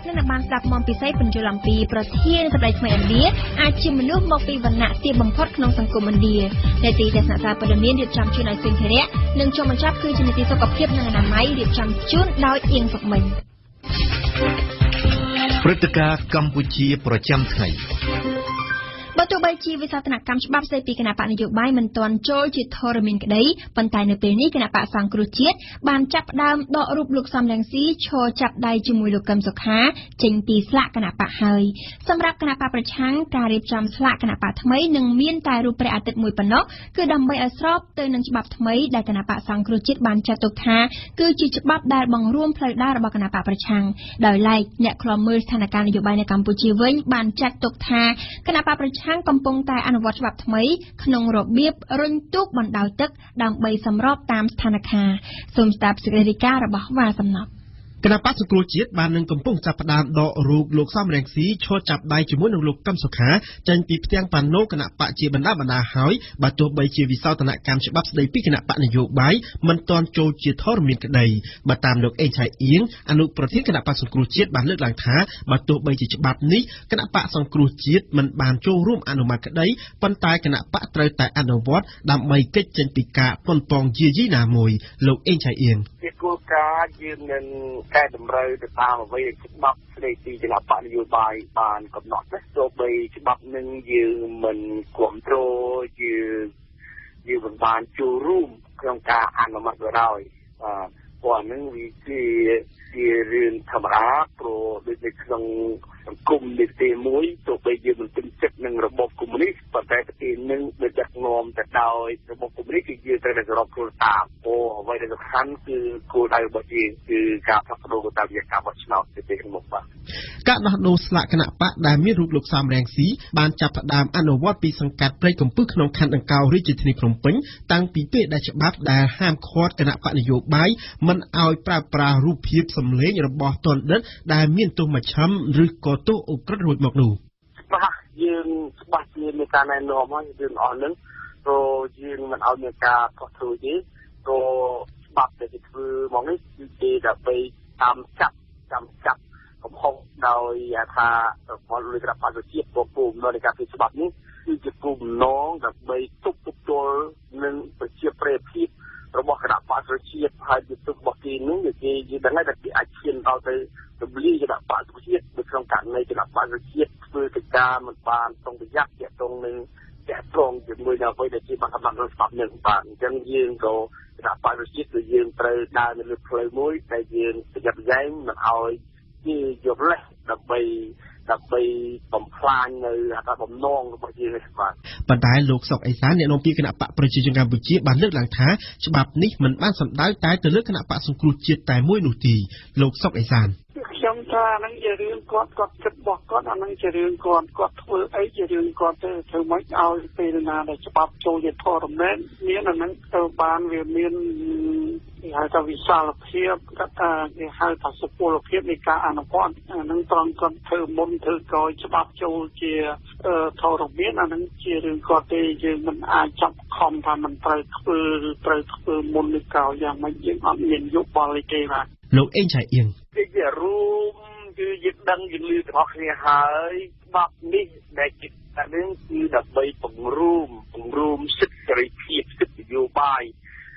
អ្នកបានស្ដាប់មុំពិសេសបញ្យល់អំពីប្រធានសម្ដេចថ្មីឥណ្ឌាអាចជាមនុស្សមកពីវណ្ណៈទាបបំផុតក្នុងសង្គមឥណ្ឌានាទីទស្សនៈសារព័ត៌មានរៀបចំជូនដោយសេនធរៈនិងចូលបញ្ចប់គឺជានាទីសុខភាពនិងអនាម័យរៀបចំជូនដោយអៀងសុកមិញព្រឹត្តិការណ៍កម្ពុជាប្រចាំថ្ងៃបើទោះបីជាវិសោធនកម្មច្បាប់ស្តីពីគណៈបកនយោបាយមិនទាន់ចូលជាធរមានក្តីប៉ុន្តែនៅពេលនេះគណៈបកសង្គ្រោះជាតិបានចាប់ផ្ដើមដករូបលោកសំរងស៊ីឈរចាប់ដៃជាមួយលោកកឹមសុខាចេញពីស្លាកគណៈបកហើយសម្រាប់គណៈបកប្រឆាំងការរៀបចំស្លាកគណៈបកថ្មីនឹងមានតែរូបព្រះអាទិត្យមួយប៉ុណ្ណោះគឺដើម្បីឲ្យស្របទៅនឹងច្បាប់ថ្មីដែលគណៈបកសង្គ្រោះជាតិបានចាត់ទុកថាគឺជាច្បាប់ដែលបង្រួមផ្លូវដើររបស់គណៈបកប្រឆាំងដោយឡែកអ្នកខ្លំមើលស្ថានភាពនយោបាយនៅកម្ពុជាវិញបានចាត់ទុកថាគណៈបកប្រឆាំងកំពុងតែអនុវត្តច្បាប់ថ្មីក្នុងរបៀបរុញទូកបណ្ដោយទឹកដើម្បីសម្របតាមស្ថានភាពសូមស្ដាប់សេចក្តីរាយការណ៍របស់វ៉ាសំណប់គណៈបក្សសង្គ្រោះជាតិបាននឹងកំពុងចាប់ផ្ដើមដករូបលោកសំរងស៊ីឈរចាប់ដៃជាមួយនឹងលោកកឹមសុខាចេញពីផ្ទាំងប៉ាណូគណៈបកជាបណ្ដាហើយបើទោះបីជាវិសោធនកម្មច្បាប់ស្ដីពីគណៈបកនយោបាយមិនទាន់ចូលជាធរមានក្តីបើតាមលោកអេងឆៃអៀងអនុប្រធានគណៈបក្សសង្គ្រោះជាតិបានលើកឡើងថាបើទោះបីជាច្បាប់នេះគណៈបកសង្គ្រោះជាតិមិនបានចូលរួមអនុម័តក្តីប៉ុន្តែគណៈបកត្រូវតែអនុវត្តដើម្បីគេចចេញពីការប៉ុនប៉ងយាយីណាមួយលោកអេងឆៃអៀងគោលការណ៍យើងនឹងកែតម្រូវទៅតាមអ្វីដែលច្បាប់ស្តីពីគណៈបកនយោបាយបានកំណត់ណាទោះបីច្បាប់នឹងយើងមិនគ្រប់គ្រងយើងមិនបានចូលរួមក្នុងការអនុម័តក៏ដោយព្រោះហ្នឹងវាជារឿងធម្មតាព្រោះដូចនៅក្នុងសង្គមនីតិមួយទោះបីយើងមិនពេញចិត្តនឹងរបបកុម្មុយនីសប៉ុន្តែប្រទេសនឹងដូចដឹកនាំទៅដោយរបបកុម្មុយនីសគឺយើងត្រូវតែគោរពគោលតាមព្រោះអ្វីដែលសំខាន់គឺគោលដៅរបស់យើងគឺការផ្លាស់ប្ដូរតាមរយៈការបោះឆ្នោតទៅខាងមុខបាទការដោះដូរស្លាកគណៈបកដែលមានរូបលោកសំរងស៊ីបានចាប់ផ្ដើមអនុវត្តពីសង្កាត់ព្រៃកំពឹសក្នុងខណ្ឌដង្កោរាជធានីភ្នំពេញតាំងពីពេលដែលច្បាប់ដែលហាមឃាត់គណៈបកនយោបាយមិនឲ្យប្រើប្រាស់រូបភាពសម្លេងរបស់ទណ្ឌិតដែលមានទោសមជ្ឈិមឬក៏ទោសឧក្រិដ្ឋរួចមកនោះបាទយើងច្បាស់ជាមានការណែនាំហើយយើងអស់នឹងព្រោះយើងមិនឲ្យមានការខុសត្រូវទេព្រោះច្បាប់ដែលគេធ្វើមកនេះគឺគេដើម្បីតាមចាប់កំហុសដោយថាពលរដ្ឋរដ្ឋបាលជាតិពពុំនៅការធ្វើច្បាប់នេះគឺជាគោលបំណងដើម្បីទប់ទល់នឹងប្រជាប្រិយភាពរបស់គណៈបកប្រជាជាតិហើយជាទុករបស់គេនឹងគេយល់ដឹងថាគេអាចឈានដល់ទៅទម្លាយគណៈបកប្រជាជាតិនៅក្នុងករណីគណៈបកប្រជាជាតិធ្វើកិច្ចការមិនបានប្រុងប្រយ័ត្នទាក់ទងនឹងតាក់ទងជាមួយនឹងអ្វីដែលជាបាត់បង់របស់ច្បាប់នឹងបាទអញ្ចឹងយើងក៏គណៈបកប្រជាជាតិគឺយើងត្រូវដើរនៅលើផ្លូវមួយដែលយើងប្រយ័ត្នប្រយែងមិនឲ្យគេយកលេសដើម្បីបំផ្លាញនៅអត្តបំណងរបស់យើងនេះបាទប៉ុន្តែលោកសុកអេសានអ្នកនាំពាក្យគណៈបកប្រជាជនកម្ពុជាបានលើកឡើងថាច្បាប់នេះមិនបានសំដៅតែទៅលើគណៈបកសង្គ្រោះជាតិតែមួយនោះទេលោកសុកអេសានខ្ញុំថាហ្នឹងជារឿងគាត់គិតរបស់គាត់អាហ្នឹងជារឿងគាត់ធ្វើអីជារឿងគាត់ទៅធ្វើម៉េចឲ្យពេលណាដែលច្បាប់ចូលជាធរណែនមានអាហ្នឹងទៅបានវាមានគេហៅថាវិសាលភាពគាត់ថាគេហៅថាសុពលភាពនៃការអនុវត្តអាហ្នឹងត្រង់គាត់ធ្វើមុនធ្វើក្រោយច្បាប់ចូលជាធរណែនអាហ្នឹងជារឿងគាត់ទេយើងមិនអាចចាប់ខំថាមិនត្រូវធ្វើមុនឬក្រោយយ៉ាងម៉េចយើងអត់មានយោបល់ទេបាទលោកអេងឆៃអៀងជារួមគឺយើងដឹងយើងលឺទាំងអស់គ្នាហើយច្បាប់នេះដែលជាតែនឹងគឺដើម្បីពង្រួមសិទ្ធិសេរីភាពសិទ្ធិនយោបាយ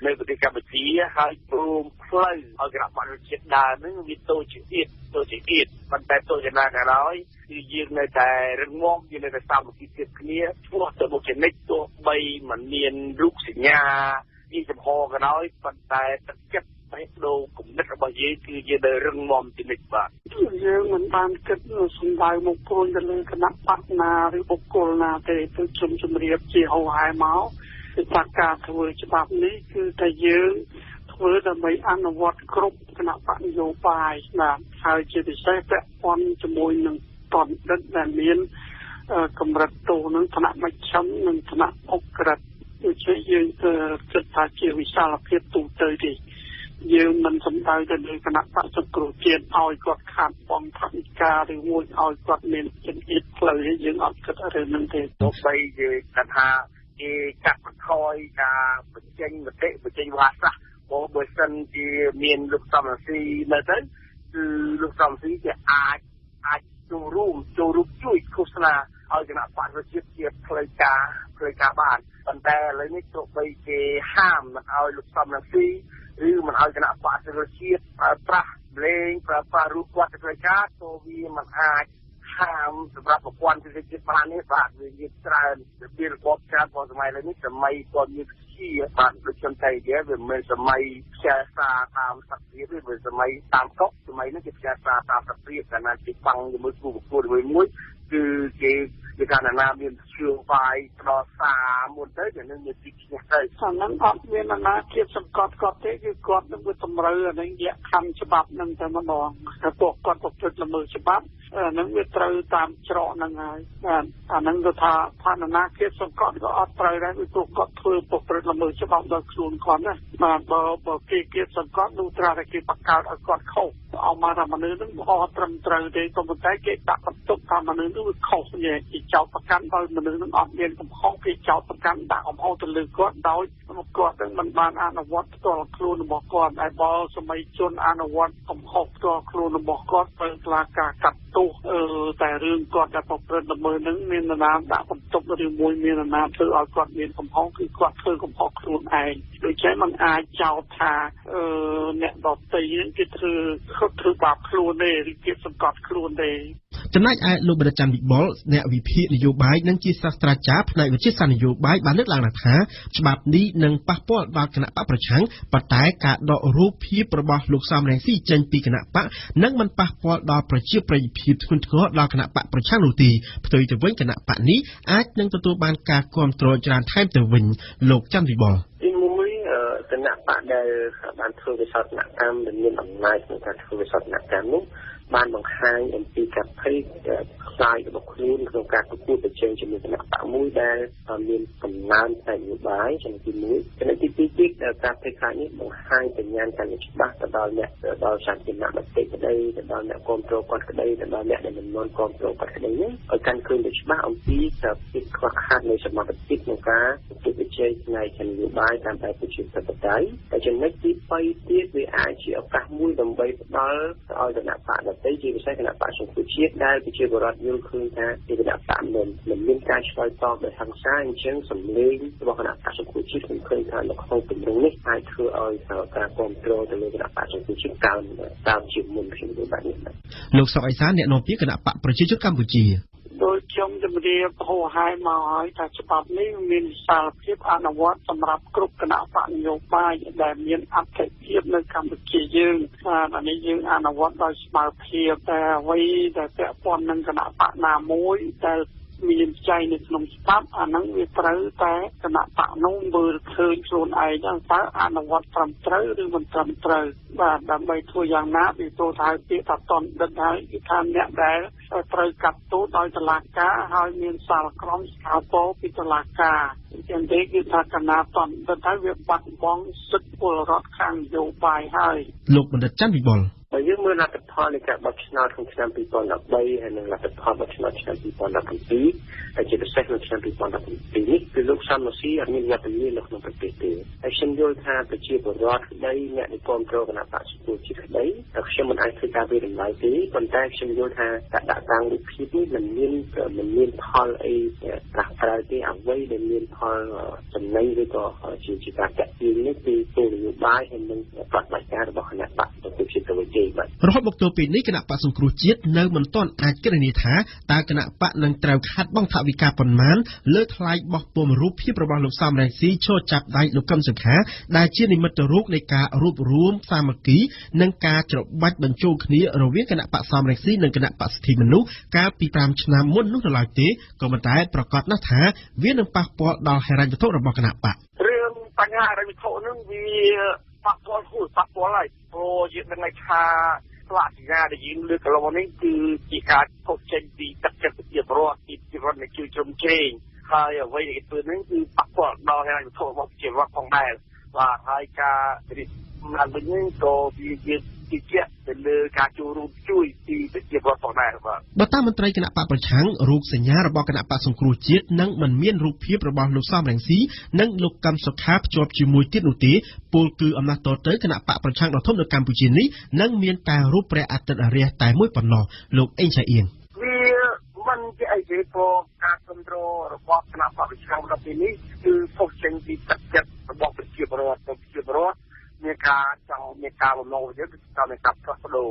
នៅប្រទេសកម្ពុជាហើយព្រមផ្លូវឲ្យគណៈបកប្រជាជាតិដើរនឹងវាតូចជាទៀតប៉ុន្តែតូចណាស់ក៏ដោយគឺយើងនៅតែរឹងមាំយើងនៅតែសាមគ្គីភាពគ្នាឆ្ពោះទៅមុខជានិច្ចទោះបីមិនមានរូបសញ្ញាពីចំហក៏ដោយប៉ុន្តែទឹកចិត្តបេះដូងគំនិតរបស់យើងគឺយើងនៅរឹងមាំជានិច្ចបាទយើងមិនបានគិតសំដៅមកព្រួយទៅលើគណៈបកណាឬបុគ្គលណាទេទៅជំរាបជាហោហែមកពីការធ្វើច្បាប់នេះគឺតែយើងធ្វើដើម្បីអនុវត្តគ្រប់គណៈបកនយោបាយបាទហើយជាពិសេសពាក់ព័ន្ធជាមួយនឹង តនដិតដែលមានកម្រិតទោសនឹងថ្នាក់មជ្ឈិមនិងថ្នាក់អុក្រិតដូចជាយើងគិតថាជាវិសាលភាពទូទៅទេយើងមិនសំដៅទៅលើគណៈបក្សសង្គ្រោះជាតិឲ្យគាត់ខាតបង់ថវិកាឬមួយឲ្យគាត់មានជំនាញផ្លូវយើងអត់គិតរឿងហ្នឹងទេទោះបីយើងថាគេកាត់បន្ថយការបញ្ចេញមតិបញ្ចេញវ៉ាសាសបើសិនជាមានលោកសំរងស៊ីនៅទៅគឺលោកសំរងស៊ីគេអាចចូលរួមជួយឃោសនាឲ្យគណៈបក្សប្រជាជាតិជាផ្លូវការបានប៉ុន្តែឥឡូវនេះទោះបីគេហាមមិនឲ្យលោកសំរងស៊ីឬមិនឲ្យគណៈបក្សប្រជាជាតិប្រាស់លេងប្រើរូបគាត់ទៅផ្លូវការក៏វាមិនអាចហាមសម្រាប់ប្រព័ន្ធប្រជាជាតិបាននេះបាទវាមានច្រើនពីរបបច្រើនប៉ុន្តែសម័យឥឡូវនេះសម័យគាត់មានជាបាទដូចខ្ញុំតែនិយាយវាមិនសម័យផ្សាយសារតាមសក្តិភាពវាសម័យតាមកុកសម័យនេះគេផ្សាយសារតាមសក្តិភាពតែណាគេបាំងជាមួយគូប្រកួតមួយគឺគេថាណាមានជឿបាយផ្ដោតសារមុនទៅវានឹងមានទីឈ្នះទៅអាហ្នឹងអត់មានអាណាគៀបសង្កត់គាត់ទេគឺគាត់នឹងវាតម្រូវអាហ្នឹងលក្ខខណ្ឌច្បាប់ហ្នឹងតែម្ដងតែពួកគាត់ប្រព្រឹត្តល្មើសច្បាប់អាហ្នឹងវាត្រូវតាមច្រកហ្នឹងហើយបាទអាហ្នឹងគឺថាអាណាគៀបសង្កត់ក៏អត់ត្រូវដែរគឺពួកគាត់ធ្វើប្រព្រឹត្តល្មើសច្បាប់ដល់ខ្លួនគាត់ណាបាទបើគេគៀបសង្កត់នោះត្រាតែគេបង្កើតឲ្យគាត់ខុសអមថាមនុស្សហ្នឹងអត់ត្រឹមត្រូវទេក៏ប៉ុន្តែគេដាក់បន្ទុកថាមនុស្សនោះវាខុសគេចោទប្រកាន់ដោយមនុស្សនឹងអត់មានកំហុសគេចោទប្រកាន់ដាក់កំហុសទៅលើគាត់ដោយគាត់នឹងមិនបានអនុវត្តផ្ទាល់ខ្លួនរបស់គាត់ហើយបើសម័យជនអនុវត្តកំហុសផ្ទាល់ខ្លួនរបស់គាត់ទៅស្លាការកាត់ទោសតែរឿងគាត់ដែលប្រព្រឹត្តល្មើសនឹងមាននរណាដាក់បន្ទុកឬមួយមាននរណាធ្វើឲ្យគាត់មានកំហុសគឺគាត់ធ្វើកំហុសខ្លួនឯងដូច្នេះมันអាចចោទថាអ្នកដទៃនឹងគេធ្វើបាបខ្លួនទេឬគេសង្កត់ខ្លួនទេចំណែកឯលោកបណ្ឌិតច័ន្ទវិបុលអ្នកវិភាគនយោបាយនិងជាសាស្ត្រាចារ្យផ្នែកវិទ្យាសាស្ត្រនយោបាយបានលើកឡើងថាច្បាប់នេះនឹងប៉ះពាល់ដល់គណៈបកប្រឆាំងប៉ុន្តែការដករូបភាពរបស់លោកសំរងស៊ីចេញពីគណៈបកនឹងមិនប៉ះពាល់ដល់ប្រជាប្រិយភាពធ្ងន់ធ្ងរដល់គណៈបកប្រឆាំងនោះទេផ្ទុយទៅវិញគណៈបកនេះអាចនឹងទទួលបានការគាំទ្រច្រើនថែមទៅវិញលោកច័ន្ទវិបុលទីមួយគណៈបកដែលបានធ្វើវិសោធនកម្មដែលមានអំណាចក្នុងការធ្វើវិសោធនកម្មនោះបានបង្ហាញអំពីការភ័យខ្លាចរបស់ខ្លួនក្នុងការប្រកួតប្រជែងជាមួយគណៈបកមួយដែលមានកំណើនផ្នែកនយោបាយចំណុចទី1ចំណុចទី2ទៀតការភ័យខ្លាចនេះបង្ហាញសញ្ញាណកាន់តែច្បាស់ទៅដល់អ្នកដល់សាធារណមតិក្តីទៅដល់អ្នកគ្រប់គ្រងគាត់ក្តីទៅដល់អ្នកដែលមិនមានគ្រប់គ្រងគាត់ក្តីនេះឲ្យកាន់ឃើញទៅច្បាស់អំពីភាពខ្វះខាតនៃសមត្ថភាពក្នុងការប្រកួតប្រជែងផ្នែកនយោបាយតាមបែបប្រជាធិបតេយ្យតែចំណុចទី3ទៀតវាអាចជាឱកាសមួយដើម្បីផ្ដល់ឲ្យគណៈបកទៅជាពិសេសគណៈបក្សសង្គ្រោះជាតិដែលប្រជាពលរដ្ឋយល់ឃើញថាគណៈបកមិនមានការឆ្លើយតបដោយហិង្សាអញ្ចឹងសម្លេងរបស់គណៈបក្សសង្គ្រោះជាតិខ្ញុំឃើញថានៅក្នុងទម្រង់នេះអាចធ្វើឲ្យការគ្រប់គ្រងទៅលើគណៈបក្សសង្គ្រោះជាតិកើនជាងមុនខ្ញុំបាទនេះលោកសុកអេសានអ្នកនាំពាក្យគណៈបកប្រជាជនកម្ពុជាដោយខ្ញុំជម្រាបហោហាយមកហើយថាច្បាប់នេះមានវិសាលភាពអនុវត្តសម្រាប់គ្រប់គណៈបកនយោបាយដែលមានអត្ថិភាពនៅកម្ពុជាយើងអានេះយើងអនុវត្តដោយស្មើភាពតែអ្វីដែលពាក់ព័ន្ធនឹងគណៈបកណាមួយដែលមានចែងនៅក្នុងច្បាប់អាហ្នឹងវាត្រូវតែគណៈបកនោះមើលឃើញខ្លួនឯងហ្នឹងតើអនុវត្តត្រឹមត្រូវឬមិនត្រឹមត្រូវបាទដើម្បីធ្វើយ៉ាងណាពីព្រោះថាពាក្យថាតន់ដិតហើយគឺថាអ្នកដែលត្រូវកាត់ទោសដោយតុលាការហើយមានសាលក្រមស្ថាពរពីតុលាការអញ្ចឹងទេគឺថាគណៈតន់ដិតហើយវាបាត់បង់សិទ្ធិពលរដ្ឋខាងនយោបាយហើយលោកបណ្ឌិតច័ន្ទវិបុលបើយើងមើលលទ្ធផលនៃការបោះឆ្នោតក្នុងឆ្នាំ2013ហើយនិងលទ្ធផលបោះឆ្នោតឆ្នាំ2017ហើយជាពិសេសក្នុងឆ្នាំ2017នេះគឺលោកសំរងស៊ីអត់មានវត្តមាននៅក្នុងប្រទេសទេហើយខ្ញុំយល់ថាប្រជាពលរដ្ឋក្តីអ្នកដែលគ្រប់គ្រងគណៈបក្សសង្គ្រោះជាតិក្តីខ្ញុំមិនអាចធ្វើការវិតម្លៃទេប៉ុន្តែខ្ញុំយល់ថាការដាក់តាំងរូបភាពនេះមិនមានផលអីប្រះប្រើទេអ្វីដែលមានផលចំណេញឬក៏ជាការតាក់ទាញនេះគឺគោលនយោបាយហើយនិងប្រតិបត្តិការរបស់គណៈបក្សសង្គ្រោះជាតិទៅវិញរហូតមកទល់ពេលនេះគណៈបក្សសង្គ្រោះជាតិនៅមិនទាន់អាចគណនាថាតើគណៈបកនឹងត្រូវខាត់បង់ថវិកាប៉ុន្មានលើថ្លៃបោះពុម្ពរូបភាពរបស់លោកសំរងស៊ីឈរចាប់ដៃលោកកឹមសុខាដែលជានិមិត្តរូបនៃការរួបរวมសាមគ្គីនិងការច្របាច់បញ្ចូលគ្នារវាងគណៈបកសំរងស៊ីនិងគណៈបកសិទ្ធិមនុស្សកាលពី5ឆ្នាំមុននោះនៅឡើយទេក៏ប៉ុន្តែប្រកាសណាស់ថាវានឹងប៉ះពាល់ដល់ហិរញ្ញវត្ថុរបស់គណៈបករឿងបញ្ហាហិរញ្ញវត្ថុនឹងវាប៉ះពាល់ហើយព្រោះយើងដឹងថា ស្លាកសញ្ញាដែលយើងលើកកន្លងនេះគឺជាការខុសចេញពីទឹកចិត្តប្រជាពលរដ្ឋពីប្រជាពលរដ្ឋដែលជួយជ្រោមជ្រែងហើយអ្វីដែលធ្វើនេះគឺប៉ះពាល់ដល់ហេតុវត្ថុរបស់ប្រជាពលរដ្ឋផងដែរបាទហើយការរីកឡើងវិញនេះក៏វាជាទៅលើការចូលរួមជួយពីប្រជាពលរដ្ឋផងដែរបាទបើតាមមន្ត្រីគណៈបកប្រឆាំងរូបសញ្ញារបស់គណៈបកសង្គ្រោះជាតិនឹងមិនមានរូបភាពរបស់លោកសំរងស៊ីនិងលោកកឹមសុខាភ្ជាប់ជាមួយទៀតនោះទេពលគឺអំណះតទៅគណៈបកប្រឆាំងដ៏ធំនៅកម្ពុជានេះនឹងមានតែរូបព្រះអាទិត្យរះតែមួយប៉ុណ្ណោះលោកអេងឆៃអៀងវាមិនជាអីទេព្រោះការគ្រប់គ្រងរបស់គណៈបកប្រឆាំងដល់ពេលនេះគឺផុសចេញពីទឹកចិត្តរបស់ប្រជាពលរដ្ឋមានការចង់មានការបំណងយើងគឺតាមនៃការផ្លាស់ប្ដូរ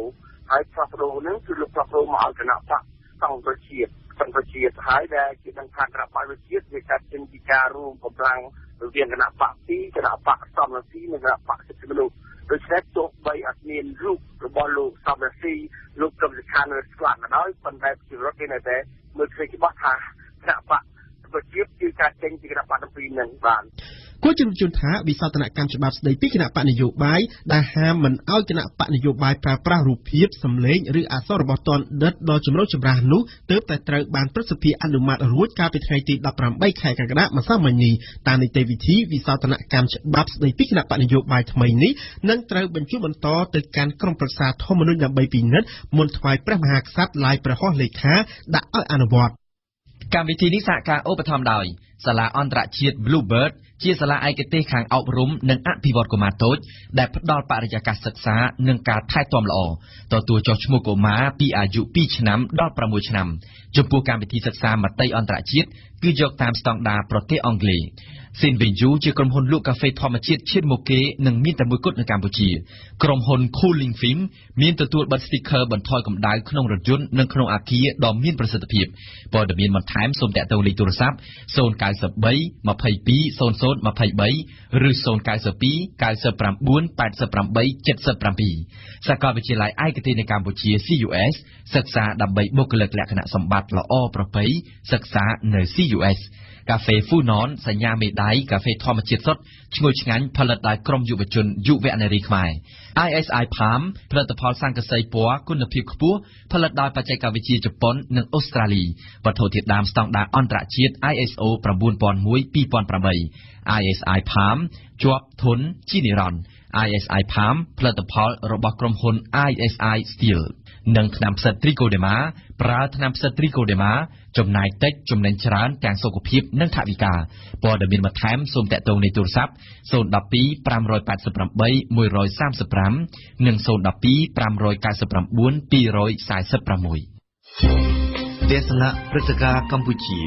ហើយផ្លាស់ប្ដូរហ្នឹងគឺលោកផ្លាស់ប្ដូរមកឲ្យគណៈបកសង្គ្រោះជាតិហើយដែលជាដឹងថាគណៈបកវិជាតិវាកាត់ចេញពីការរួមកម្លាំងរវាងគណៈបក2គណៈបកសំរងស៊ីនិងគណៈបកសិទ្ធិមនុស្សដូច្នេះទោះបីអត់មានរូបរបស់លោកសំរងស៊ីលោកកឹមសុខានៅស្លាកក៏ដោយប៉ុន្តែប្រជាពលរដ្ឋគេនៅតែមើលឃើញច្បាស់ថាគណៈបកប្រជាគឺការចេញពីគណៈបកទាំងពីរហ្នឹងបាទគួរជំរុញថាវិសោធនកម្មច្បាប់ស្តីពីគណៈបកនយោបាយដែលហាមមិនឲ្យគណៈបកនយោបាយប្រើប្រាស់រូបភាពសម្លេងឬអក្សររបស់តនដិតដ៏ចម្រូងចម្រាសនោះទើបតែត្រូវបានព្រឹទ្ធសភាអនុម័តរួចកាលពីថ្ងៃទី18ខែកក្កដាម្សិលមិញនេះតាមនីតិវិធីវិសោធនកម្មច្បាប់ស្តីពីគណៈបកនយោបាយថ្មីនេះនឹងត្រូវបញ្ជូនបន្តទៅកាន់ក្រុមប្រឹក្សាធម្មនុញ្ញដើម្បីពិនិត្យមុនថ្វាយព្រះមហាក្សត្រឡាយព្រះហស្ថលេខាដាក់ឲ្យអនុវត្តកម្មវិធីនេះសហការឧបត្ថម្ភដោយសាលាអន្តរជាតិ Bluebird ជាសាលាឯកទេសខាងអប់រំនិងអភិវឌ្ឍកុមារតូចដែលផ្ដល់បរិយាកាសសិក្សានិងការថែទាំល្អទទួលចុះឈ្មោះកុមារពីអាយុ2ឆ្នាំដល់6ឆ្នាំចំពោះកម្មវិធីសិក្សាមត្តេយអន្តរជាតិគឺយកតាមស្តង់ដារប្រទេសអង់គ្លេស Sinvenju ជាក្រុមហ៊ុនលក់កាហ្វេធម្មជាតិឈានមុខគេនិងមានតែមួយគត់នៅកម្ពុជាក្រុមហ៊ុន Cooling Film មានទទួលបិទ sticker បន្ថយកម្ដៅក្នុងរថយន្តនិងក្នុងអគារដ៏មានប្រសិទ្ធភាពព័ត៌មានបន្ថែមសូមទាក់ទងលេខទូរស័ព្ទ093 22 00 23ឬ092 99 88 77សាកលវិទ្យាល័យឯកទេសនៅកម្ពុជា CUS សិក្សាដើម្បីបុគ្គលិកលក្ខណៈសម្បត្តិល្អប្រពៃសិក្សានៅ CUSកាហ្វេ Funon សញ្ញាមេដៃកាហ្វេធម្មជាតិសុទ្ធឈ្ងុយឆ្ងាញ់ផលិតដោយក្រុមយុវជនយុវនារីខ្មែរ ISI Palm ផលិតផលស័ង្កសីពណ៌គុណភាពខ្ពស់ផលិតដោយបច្ចេកវិទ្យាជប៉ុននិងអូស្ត្រាលីវត្ថុធាតុដើមស្តង់ដារអន្តរជាតិ ISO 9001:2008 ISI Palm ជាប់ធន់ជានិរន្តរ៍ ISI Palm ផលិតផលរបស់ក្រុមហ៊ុន ISI Steel និងថ្នាំផ្សិត Trichoderma ប្រើថ្នាំផ្សិត Trichoderma ចំណាយតិចចំណេញច្រើនទាំងសុខភាពនិងថវិកាព័ត៌មានបន្ថែមសូមទាក់ទងលេខទូរស័ព្ទ012 588 135និង012 599 246ទេសនាព្រឹត្តិការណ៍កម្ពុជា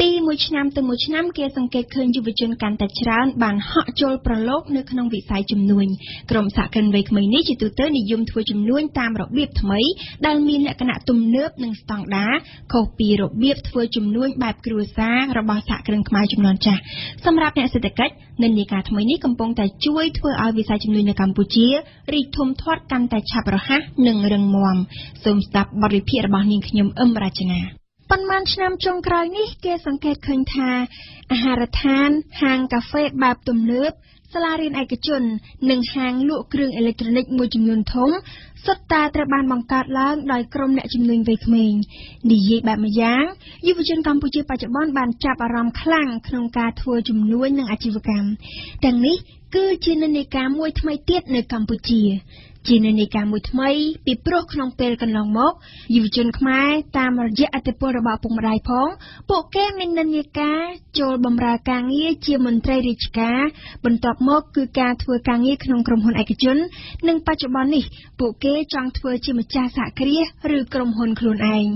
ពីមួយឆ្នាំទៅមួយឆ្នាំគេសង្កេតឃើញយុវជនកាន់តែច្រើនបានហក់ចូលប្រឡូកនៅក្នុងវិស័យជំនួញក្រុមសហគ្រិនវ័យក្មេងនេះជាទូទៅនិយមធ្វើជំនួញតាមរបៀបថ្មីដែលមានលក្ខណៈទំនើបនិងស្តង់ដារខុសពីរបៀបធ្វើជំនួញបែបគ្រួសាររបស់សហគ្រិនខ្មែរជំនាន់ចាស់សម្រាប់អ្នកសេដ្ឋកិច្ចនិន្នាការថ្មីនេះកំពុងតែជួយធ្វើឲ្យវិស័យជំនួញនៅកម្ពុជារីកធំធាត់កាន់តែឆាប់រហ័សនិងរឹងមាំសូមស្ដាប់បទវិភាគរបស់នាងខ្ញុំអឹមរចនាប៉ុន្មានឆ្នាំចុងក្រោយនេះគេសង្កេតឃើញថាអាហារដ្ឋានហាងកាហ្វេបែបទំនើបសាលារៀនឯកជននិងហាងលក់គ្រឿងអេឡិចត្រូនិកមួយចំនួនធំសុទ្ធតែត្រូវបានបង្កើតឡើងដោយក្រុមអ្នកជំនាញវ័យក្មេងនិយាយបែបម្យ៉ាងយុវជនកម្ពុជាបច្ចុប្បន្នបានចាប់អារម្មណ៍ខ្លាំងក្នុងការធ្វើជំនួញនិងអាជីវកម្មទាំងនេះគឺជានិន្នាការមួយថ្មីទៀតនៅកម្ពុជាជានិន្នាការមួយថ្មីពីព្រោះក្នុងពេលកន្លងមកយុវជនខ្មែរតាមរយៈអធិបុលរបស់ឪពុកម្ដាយផងពួកគេមាននិន្នាការចូលបម្រើការងារជាមន្ត្រីរាជការបន្ទាប់មកគឺការធ្វើការងារក្នុងក្រុមហ៊ុនឯកជននិងបច្ចុប្បន្ននេះពួកគេចង់ធ្វើជាម្ចាស់សហគ្រាសឬក្រុមហ៊ុនខ្លួនឯង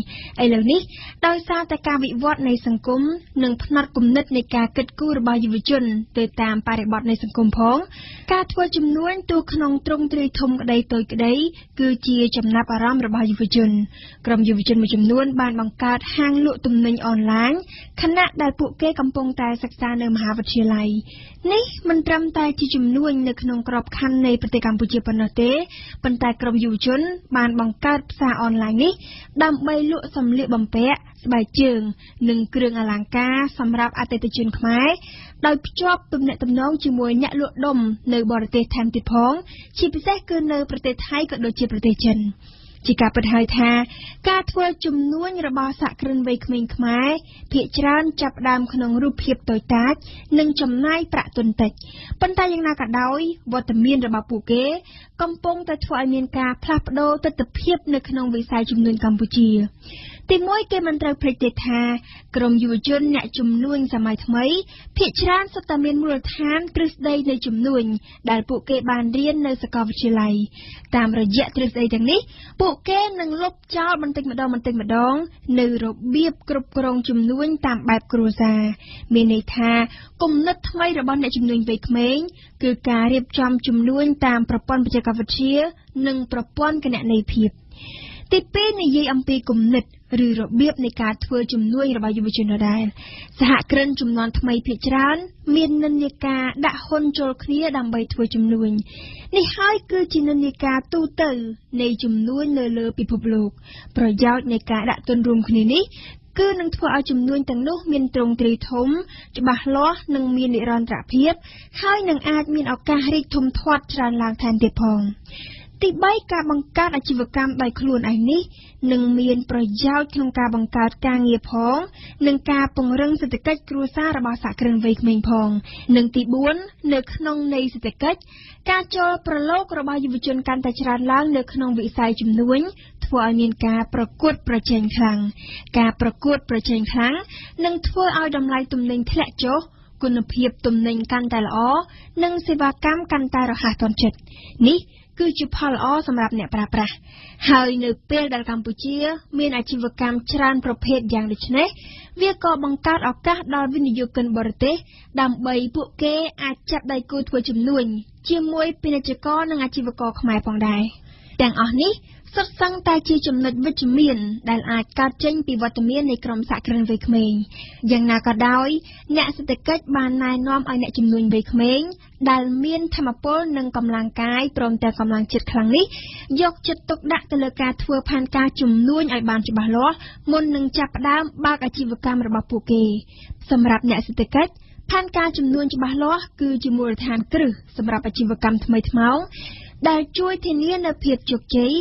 ឥឡូវនេះដោយសារតែការវិវត្តនៃសង្គមនិងផ្នត់គំនិតនៃការគិតគូររបស់យុវជនទៅតាមបរិបទនៃសង្គមផងការធ្វើជំនួញទោះក្នុងទ្រង់ទ្រាយធំក្តីតូចក្តីគឺជាចំណាប់អារម្មណ៍របស់យុវជនក្រុមយុវជនមួយចំនួនបានបង្កើតហាងលក់ទំនិញអនឡាញខណៈដែលពួកគេកំពុងតែសិក្សានៅមហាវិទ្យាល័យនេះមិនត្រឹមតែជាជំនួញនៅក្នុងក្របខ័ណ្ឌនៃប្រទេសកម្ពុជាប៉ុណ្ណោះទេប៉ុន្តែក្រុមយុវជនបានបង្កើតផ្សារអនឡាញនេះដើម្បីលក់សម្លៀកបំពាក់ស ស្បែកជើងនិងគ្រឿងអលង្ការសម្រាប់អតិថិជនខ្មែរដោយភ្ជាប់ទំនាក់ទំនងជាមួយអ្នកលក់ដុំនៅបរទេសថែមទៀតផងជាពិសេសគឺនៅប្រទេសថៃក៏ដូចជាប្រទេសចិនជាការពិតហើយថាការធ្វើជំនួញរបស់សហគ្រិនវ័យក្មេងខ្មែរភាគច្រើនចាប់ផ្ដើមក្នុងរូបភាពតូចតាចនិងចំណាយប្រាក់ទុនតិចប៉ុន្តែយ៉ាងណាក៏ដោយវត្តមានរបស់ពួកគេកំពុងតែធ្វើឲ្យមានការផ្លាស់ប្ដូរទិដ្ឋភាពនៅក្នុងវិស័យជំនួញកម្ពុជាទីមួយគេមិនត្រូវភ្លេចទេថាក្រមយុវជនអ្នកជំនួញសម័យថ្មីភាគច្រើនសុទ្ធតែមានមូលដ្ឋានទ្រឹស្ដីនៃជំនួញដែលពួកគេបានរៀននៅសាកលវិទ្យាល័យតាមរយៈទ្រឹស្ដីទាំងនេះពួកគេនឹងលុបចោលបន្តិចម្ដងនៅរបៀបគ្រប់គ្រងជំនួញតាមបែបគ្រួសារមានន័យថាគំនិតថ្មីរបស់អ្នកជំនួញវ័យក្មេងគឺការរៀបចំជំនួញតាមប្រព័ន្ធបច្ចេកវិទ្យានិងប្រព័ន្ធគណនេយ្យភាពទី2និយាយអំពីគំនិតឬរបៀបនៃការធ្វើជំនួញរបស់យុវជនដដែលសហគ្រិនជំនាន់ថ្មីភាគច្រើនមាននិន្នាការដាក់ហ៊ុនចូលគ្នាដើម្បីធ្វើជំនួញនេះហើយគឺជានិន្នាការទូទៅនៃជំនួញនៅលើពិភពលោកប្រយោជន៍នៃការដាក់ទុនរួមគ្នានេះគឺនឹងធ្វើឲ្យជំនួញទាំងនោះមានទ្រង់ទ្រាយធំច្បាស់លាស់និងមាននិរន្តរភាពហើយនឹងអាចមានឱកាសរីកធំធាត់ច្រើនឡើងថែមទៀតផងទី3ការបង្កើតអាជីវកម្មដោយខ្លួនឯងនេះនឹងមានប្រយោជន៍ក្នុងការបង្កើតការងារផងនិងការពង្រឹងសេដ្ឋកិច្ចគ្រួសាររបស់សហគ្រិនវ័យក្មេងផងនិងទី4នៅក្នុងន័យសេដ្ឋកិច្ចការចូលប្រឡូករបស់យុវជនកាន់តែច្រើនឡើងនៅក្នុងវិស័យជំនួញធ្វើឲ្យមានការប្រកួតប្រជែងខ្លាំងការប្រកួតប្រជែងខ្លាំងនឹងធ្វើឲ្យតម្លៃទំនិញធ្លាក់ចុះគុណភាពទំនិញកាន់តែល្អនិងសេវាកម្មកាន់តែរហ័សទាន់ចិត្តនេះគឺជាផលល្អសម្រាប់អ្នកប្រើប្រាស់ហើយនៅពេលដែលកម្ពុជាមានអាជីវកម្មច្រើនប្រភេទយ៉ាងដូចនេះវាក៏បង្កើតឱកាសដល់វិនិយោគិនបរទេសដើម្បីពួកគេអាចចាប់ដៃគូធ្វើជំនួញជាមួយពាណិជ្ជករនិងអាជីវករខ្មែរផងដែរទាំងអស់នេះសុទ្ធសឹងតែជាចំណុចវិជ្ជមានដែលអាចកើតចេញពីវត្តមាននៃក្រុមសហគ្រិនវ័យក្មេងយ៉ាងណាក៏ដោយអ្នកសេដ្ឋកិច្ចបានណែនាំឲ្យអ្នកជំនួញវ័យក្មេងដែលមានថាមពលនិងកម្លាំងកាយព្រមទាំងកម្លាំងចិត្តខ្លាំងនេះយកចិត្តទុកដាក់ទៅលើការធ្វើផែនការជំនួញឲ្យបានច្បាស់លាស់មុននឹងចាប់ផ្ដើមបើកអាជីវកម្មរបស់ពួកគេសម្រាប់អ្នកសេដ្ឋកិច្ចផែនការជំនួញច្បាស់លាស់គឺជាមូលដ្ឋានគ្រឹះសម្រាប់អាជីវកម្មថ្មីថ្មោងដែលជួយធានានូវភាពជោគជ័យ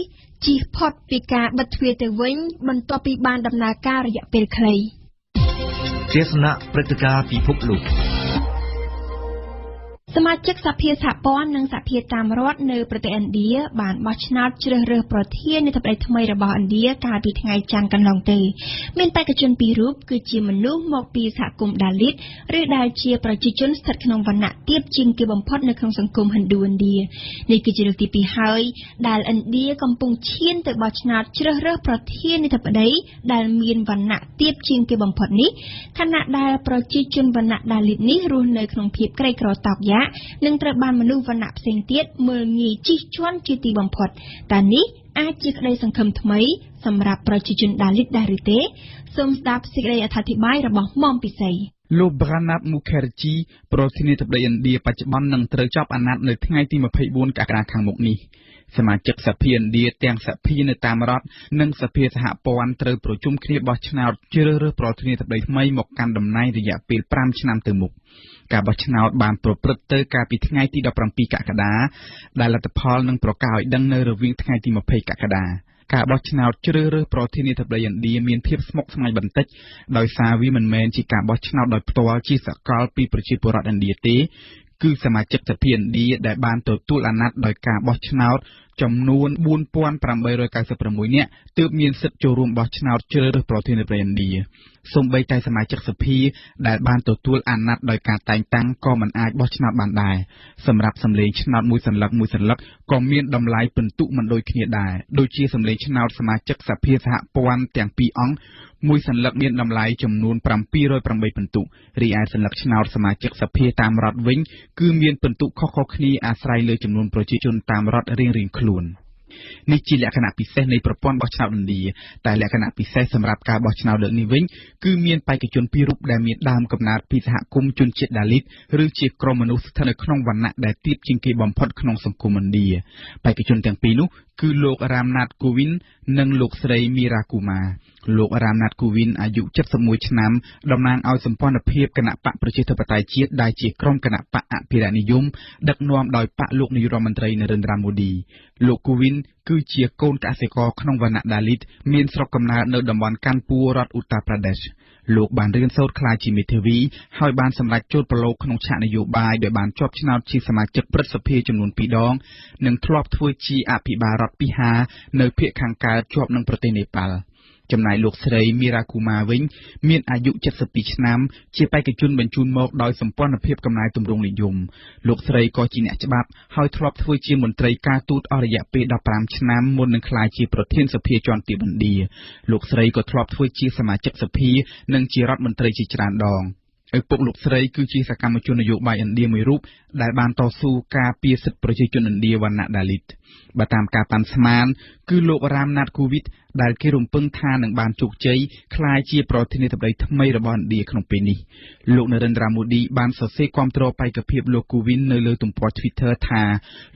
ជៀសផុតពីការបិទទ្វារទៅវិញបន្ទាប់ពីបានដំណើរការរយៈពេលខ្លីទស្សនៈព្រឹត្តិការណ៍ពិភពលោក សមាជិកសភាសហព័ន្ធនិងសភាតាមរដ្ឋនៅប្រទេសឥណ្ឌាបានបោះឆ្នោតជ្រើសរើសប្រធានាធិបតីថ្មីរបស់ឥណ្ឌាកាលពីថ្ងៃច័ន្ទកន្លងទៅមានបេក្ខជនពីររូបគឺជាមនុស្សមកពីសហគមន៍ដាលីតឬដែលជាប្រជាជនស្ថិតក្នុងវណ្ណៈទាបជាងគេបំផុតនៅក្នុងសង្គមហិណ្ឌូឥណ្ឌានេះគឺជាលើកទី2ហើយដែលឥណ្ឌាកំពុងឈានទៅបោះឆ្នោតជ្រើសរើសប្រធានាធិបតីដែលមានវណ្ណៈទាបជាងគេបំផុតនេះខណៈដែលប្រជាជនវណ្ណៈដាលីតនេះរស់នៅក្នុងភាពក្រីក្រតោកយ៉ានឹងត្រូវបានមនុស្សវណ្ណៈផ្សេងទៀតមើលងាយជិះជាន់ជាទីបំផុតតែនេះអាចជាក្តីសង្ឃឹមថ្មីសម្រាប់ប្រជាជនដាលីតដែរឬទេសូមស្ដាប់សេចក្តីអធិប្បាយរបស់មុំពិសីលោក Pranab Mukherjee ប្រធានាធិបតីឥណ្ឌាបច្ចុប្បន្ននឹងត្រូវចាប់អាណត្តិនៅថ្ងៃទី24កក្កដាខាងមុខនេះសមាជិកសភាឥណ្ឌាទាំងសភានៅតាមរដ្ឋនិងសភាសហព័ន្ធត្រូវប្រជុំគ្នាបោះឆ្នោតជ្រើសរើសប្រធានាធិបតីថ្មីមកកាន់តំណែងរយៈពេល5ឆ្នាំទៅមុខការបោះឆ្នោតបានប្រព្រឹត្តទៅកាលពីថ្ងៃទី17កក្កដាដែលលទ្ធផលនឹងប្រកាសឲ្យដឹងនៅរវាងថ្ងៃទី20កក្កដាការបោះឆ្នោតជ្រើសរើសប្រធានាធិបតីឥណ្ឌាមានភាពស្មុគស្មាញបន្តិចដោយសារវាមិនមែនជាការបោះឆ្នោតដោយផ្ទាល់ជាសកលពីប្រជាពលរដ្ឋឥណ្ឌាទេគឺសមាជិកសភាឥណ្ឌាដែលបានទទួលអាណត្តិដោយការបោះឆ្នោតចំនួន 4896 នាក់ទើបមានសិទ្ធិចូលរួមបោះឆ្នោតជ្រើសរើសប្រធានាធិបតីឥណ្ឌាសូម្បីតែសមាជិកសភាដែលបានទទួលអាណត្តិដោយការតែងតាំងក៏មិនអាចបោះឆ្នោតបានដែរសម្រាប់សម្លេងឆ្នោតមួយសន្លឹកក៏មានតម្លៃពិន្ទុមិនដូចគ្នាដែរដូចជាសម្លេងឆ្នោតសមាជិកសភាសហព័ន្ធទាំងពីរអង្គមួយសន្លឹកមានតម្លៃចំនួន708ពិន្ទុរីឯសន្លឹកឆ្នោតសមាជិកសភាតាមរដ្ឋវិញគឺមានពិន្ទុខុសៗគ្នាអាស្រ័យលើចំនួនប្រជាជនតាមរដ្ឋរៀងៗខ្លួននេះជាលក្ខណៈពិសេសនៃប្រព័ន្ធបោះឆ្នោតឥណ្ឌាតែលក្ខណៈពិសេសសម្រាប់ការបោះឆ្នោតលើកនេះវិញគឺមានបេក្ខជនពីររូបដែលមានដើមកំណើតពីសហគមន៍ជនជាតិដាលីតឬជាក្រុមមនុស្សស្ថិតនៅក្នុងវណ្ណៈដែលទាបជាងគេបំផុតក្នុងសង្គមឥណ្ឌាបេក្ខជនទាំងពីរនោះ គឺលោករ៉ាមណាតគូវិននិងលោកស្រីមីរ៉ាគូម៉ាលោករ៉ាមណាតគូវិនអាយុ71ឆ្នាំតំណាងឲ្យសម្ព័ន្ធភាពគណៈបកប្រជាធិបតេយ្យជាតិដែលជាក្រុមគណៈបកអភិរក្សនិយមដឹកនាំដោយបកលោកនាយរដ្ឋមន្ត្រីនរេនદ્រា ម៉ូឌីលោកគូវិនគឺជាកូនកសិករក្នុងវណ្ណៈដាលីតមានស្រុកកំណើតនៅតំបន់កានពូរដ្ឋឧត្តរប្រទេសលោកបានរៀនសូត្រខ្លាចជាមេធាវីហើយបានសម្រេចចូលប្រឡូកក្នុងឆាកនយោបាយដោយបានជាប់ឆ្នោតជាសមាជិកព្រឹទ្ធសភាចំនួន2ដងនិងធ្លាប់ធ្វើជាអភិបាលរដ្ឋពិហានៅភូមិខាងកើតជាប់នឹងប្រទេសនេប៉ាល់ចំណែកលោកស្រីមីរ៉ាគូម៉ាវិញមានអាយុ72ឆ្នាំជាបេក្ខជនបញ្ជូនមកដោយសម្ព័ន្ធភាពកំណែទម្រង់និយមលោកស្រីក៏ជាអ្នកច្បាប់ហើយធ្លាប់ធ្វើជាមន្ត្រីការទូតអស់រយៈពេល15ឆ្នាំមុននឹងក្លាយជាប្រធានសភាជាន់ទាបឥណ្ឌាលោកស្រីក៏ធ្លាប់ធ្វើជាសមាជិកសភានិងជារដ្ឋមន្ត្រីជាច្រើនដងឪពុកលោកស្រីគឺជាសកម្មជននយោបាយឥណ្ឌាមួយរូបដែលបានតស៊ូការពារសិទ្ធិប្រជាជនឥណ្ឌាវណ្ណៈដាលីតបើតាមការប៉ាន់ស្មានគឺលោករ៉ាមណាតគូវិតដែលគេរំពឹងថានឹងបានជោគជ័យក្លាយជាប្រធានាធិបតីថ្មីរបស់ឥណ្ឌាក្នុងពេលនេះលោកនរេនદ્រា ម៉ូឌីបានសរសេរគាំទ្របេក្ខភាពលោកគូវិននៅលើទំព័រ Twitter ថា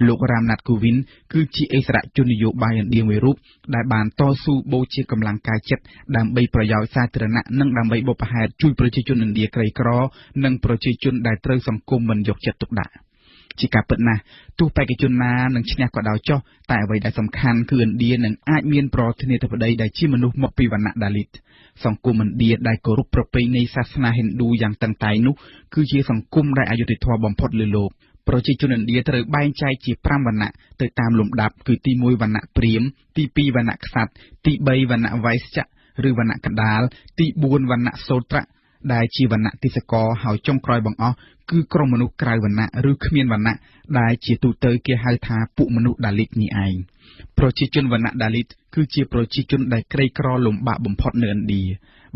លោករ៉ាមណាតគូវិនគឺជាអិសរាជជននយោបាយឥណ្ឌាមួយរូបដែលបានតស៊ូបូជាកម្លាំងកាយចិត្តដើម្បីប្រយោជន៍សាធារណៈនិងដើម្បីបុព្វហេតុជួយប្រជាជនឥណ្ឌាក្រីក្រនិងប្រជាជនដែលត្រូវសង្គមមិនយកចិត្តទុកដាក់ជាការពិតណាស់ទោះបេក្ខជនណានឹងឈ្នះក៏ដោយចុះតែអ្វីដែលសំខាន់គឺឥណ្ឌានឹងអាចមានប្រធានាធិបតីដែលជាមនុស្សមកពីវណ្ណៈដាលីតសង្គមឥណ្ឌាដែលគោរពប្រពៃណីសាសនាហិណ្ឌូយ៉ាងតឹងតែងនោះគឺជាសង្គមដែលអយុត្តិធម៌បំផុតលើលោកប្រជាជនឥណ្ឌាត្រូវបែងចែកជា5វណ្ណៈទៅតាមលំដាប់គឺទី1វណ្ណៈព្រាហ្មណ៍ទី2វណ្ណៈក្សត្រទី3វណ្ណៈវៃស្យឬវណ្ណៈកណ្ដាលទី4វណ្ណៈសូត្រដែលជាវណ្ណៈទេសកលហើយចុងក្រោយបង្អស់គឺក្រុមមនុស្សក្រៅវណ្ណៈឬគ្មានវណ្ណៈដែលជាទូទៅគេហៅថាពួកមនុស្សដាលីតនេះឯងប្រជាជនវណ្ណៈដាលីតគឺជាប្រជាជនដែលក្រីក្រលំបាកបំផុតនៅឥណ្ឌា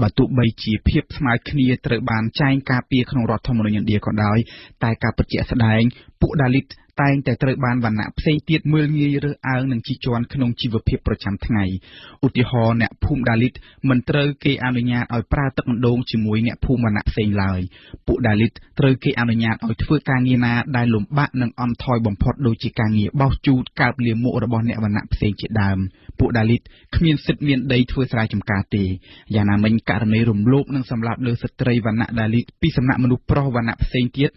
បើទោះបីជាភាពស្មើគ្នាត្រូវបានចែងការពារក្នុងរដ្ឋធម្មនុញ្ញឥណ្ឌាក៏ដោយតែការពិតជាក់ស្ដែងពួកដាលីតតែងតែត្រូវបានវណ្ណៈផ្សេងទៀតមើលងាយរើសអើងនិងជិះជាន់ក្នុងជីវភាពប្រចាំថ្ងៃឧទាហរណ៍អ្នកភូមិដាលីតមិនត្រូវគេអនុញ្ញាតឲ្យប្រើទឹកម្ដងជាមួយអ្នកភូមិវណ្ណៈផ្សេងឡើយពួកដាលីតត្រូវគេអនុញ្ញាតឲ្យធ្វើការងារណាដែលលំបាកនិងអន់ថយបំផុតដូចជាការងារបោសជូតកើបលាមករបស់អ្នកវណ្ណៈផ្សេងជាដើមពួកដាលីតគ្មានសិទ្ធិមានដីធ្វើស្រែចម្ការទេយ៉ាងណាមិញករណីរំលោភនិងសម្លាប់លើស្ត្រីវណ្ណៈដាលីតពីសំណាក់មនុស្សប្រុសវណ្ណៈផ្សេងទៀត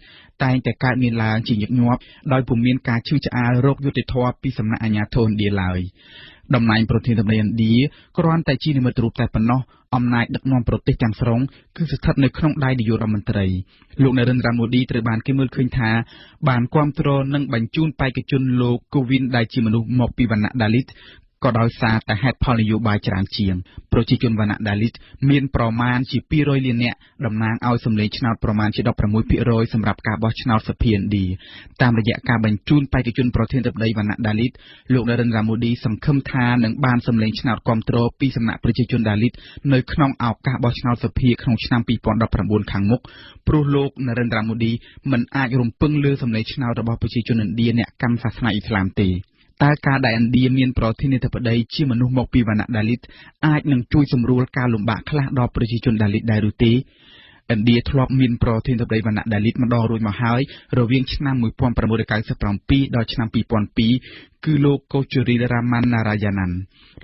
តែងតែកើតមានឡើងជាញឹកញាប់ដោយពុំមានការឈឺឆ្អាលរោគយុត្តិធម៌ពីសំណាក់អាជ្ញាធរឥណ្ឌាឡើយតំណែងប្រធានាធិបតីឥណ្ឌាគ្រាន់តែជានិមិត្តរូបតែប៉ុណ្ណោះអំណាចដឹកនាំប្រទេសទាំងស្រុងគឺស្ថិតនៅក្នុងដៃនាយករដ្ឋមន្ត្រីលោកនរេនદ્រា ម៉ូឌីត្រូវបានគេមើលឃើញថាបានគ្រប់គ្រងនិងបញ្ជូនបេក្ខជនលោកគូវិនដែលជាមនុស្សមកពីវណ្ណៈដាលីតក៏ដោយសារតែហេតុផលនយោបាយច្រើនជាងប្រជាជនវណ្ណៈដាលីតមានប្រមាណជា200លាននាក់តំណាងឲ្យសម្លេងឆ្នោតប្រមាណជា 16% សម្រាប់ការបោះឆ្នោតសភាឥណ្ឌាតាមរយៈការបញ្ជូនបេក្ខជនប្រធានាធិបតីវណ្ណៈដាលីតលោកនរេនદ્រា ម៉ូឌីសង្ឃឹមថានឹងបានសម្លេងឆ្នោតគាំទ្រពីសំណាក់ប្រជាជនដាលីតនៅក្នុងឱកាសបោះឆ្នោតសភាក្នុងឆ្នាំ2019ខាងមុខព្រោះលោកនរេនદ્រា ម៉ូឌីមិនអាចរំពឹងលើសម្លេងឆ្នោតរបស់ប្រជាជនឥណ្ឌាអ្នកកាន់សាសនាអ៊ីស្លាមទេតើការដែលឥណ្ឌាមានប្រធានាធិបតីជាមនុស្សមកពីវណ្ណៈដាលីតអាចនឹងជួយសម្រួលការលំបាកខ្លះដល់ប្រជាជនដាលីតដែរឬទេឥណ្ឌាធ្លាប់មានប្រធានាធិបតីវណ្ណៈដាលីតម្ដងរួចមកហើយរវាងឆ្នាំ1997ដល់ឆ្នាំ2002គឺលោកកូជូរីរ៉ាម៉ាន់ណារ៉ាយ៉ាណាន់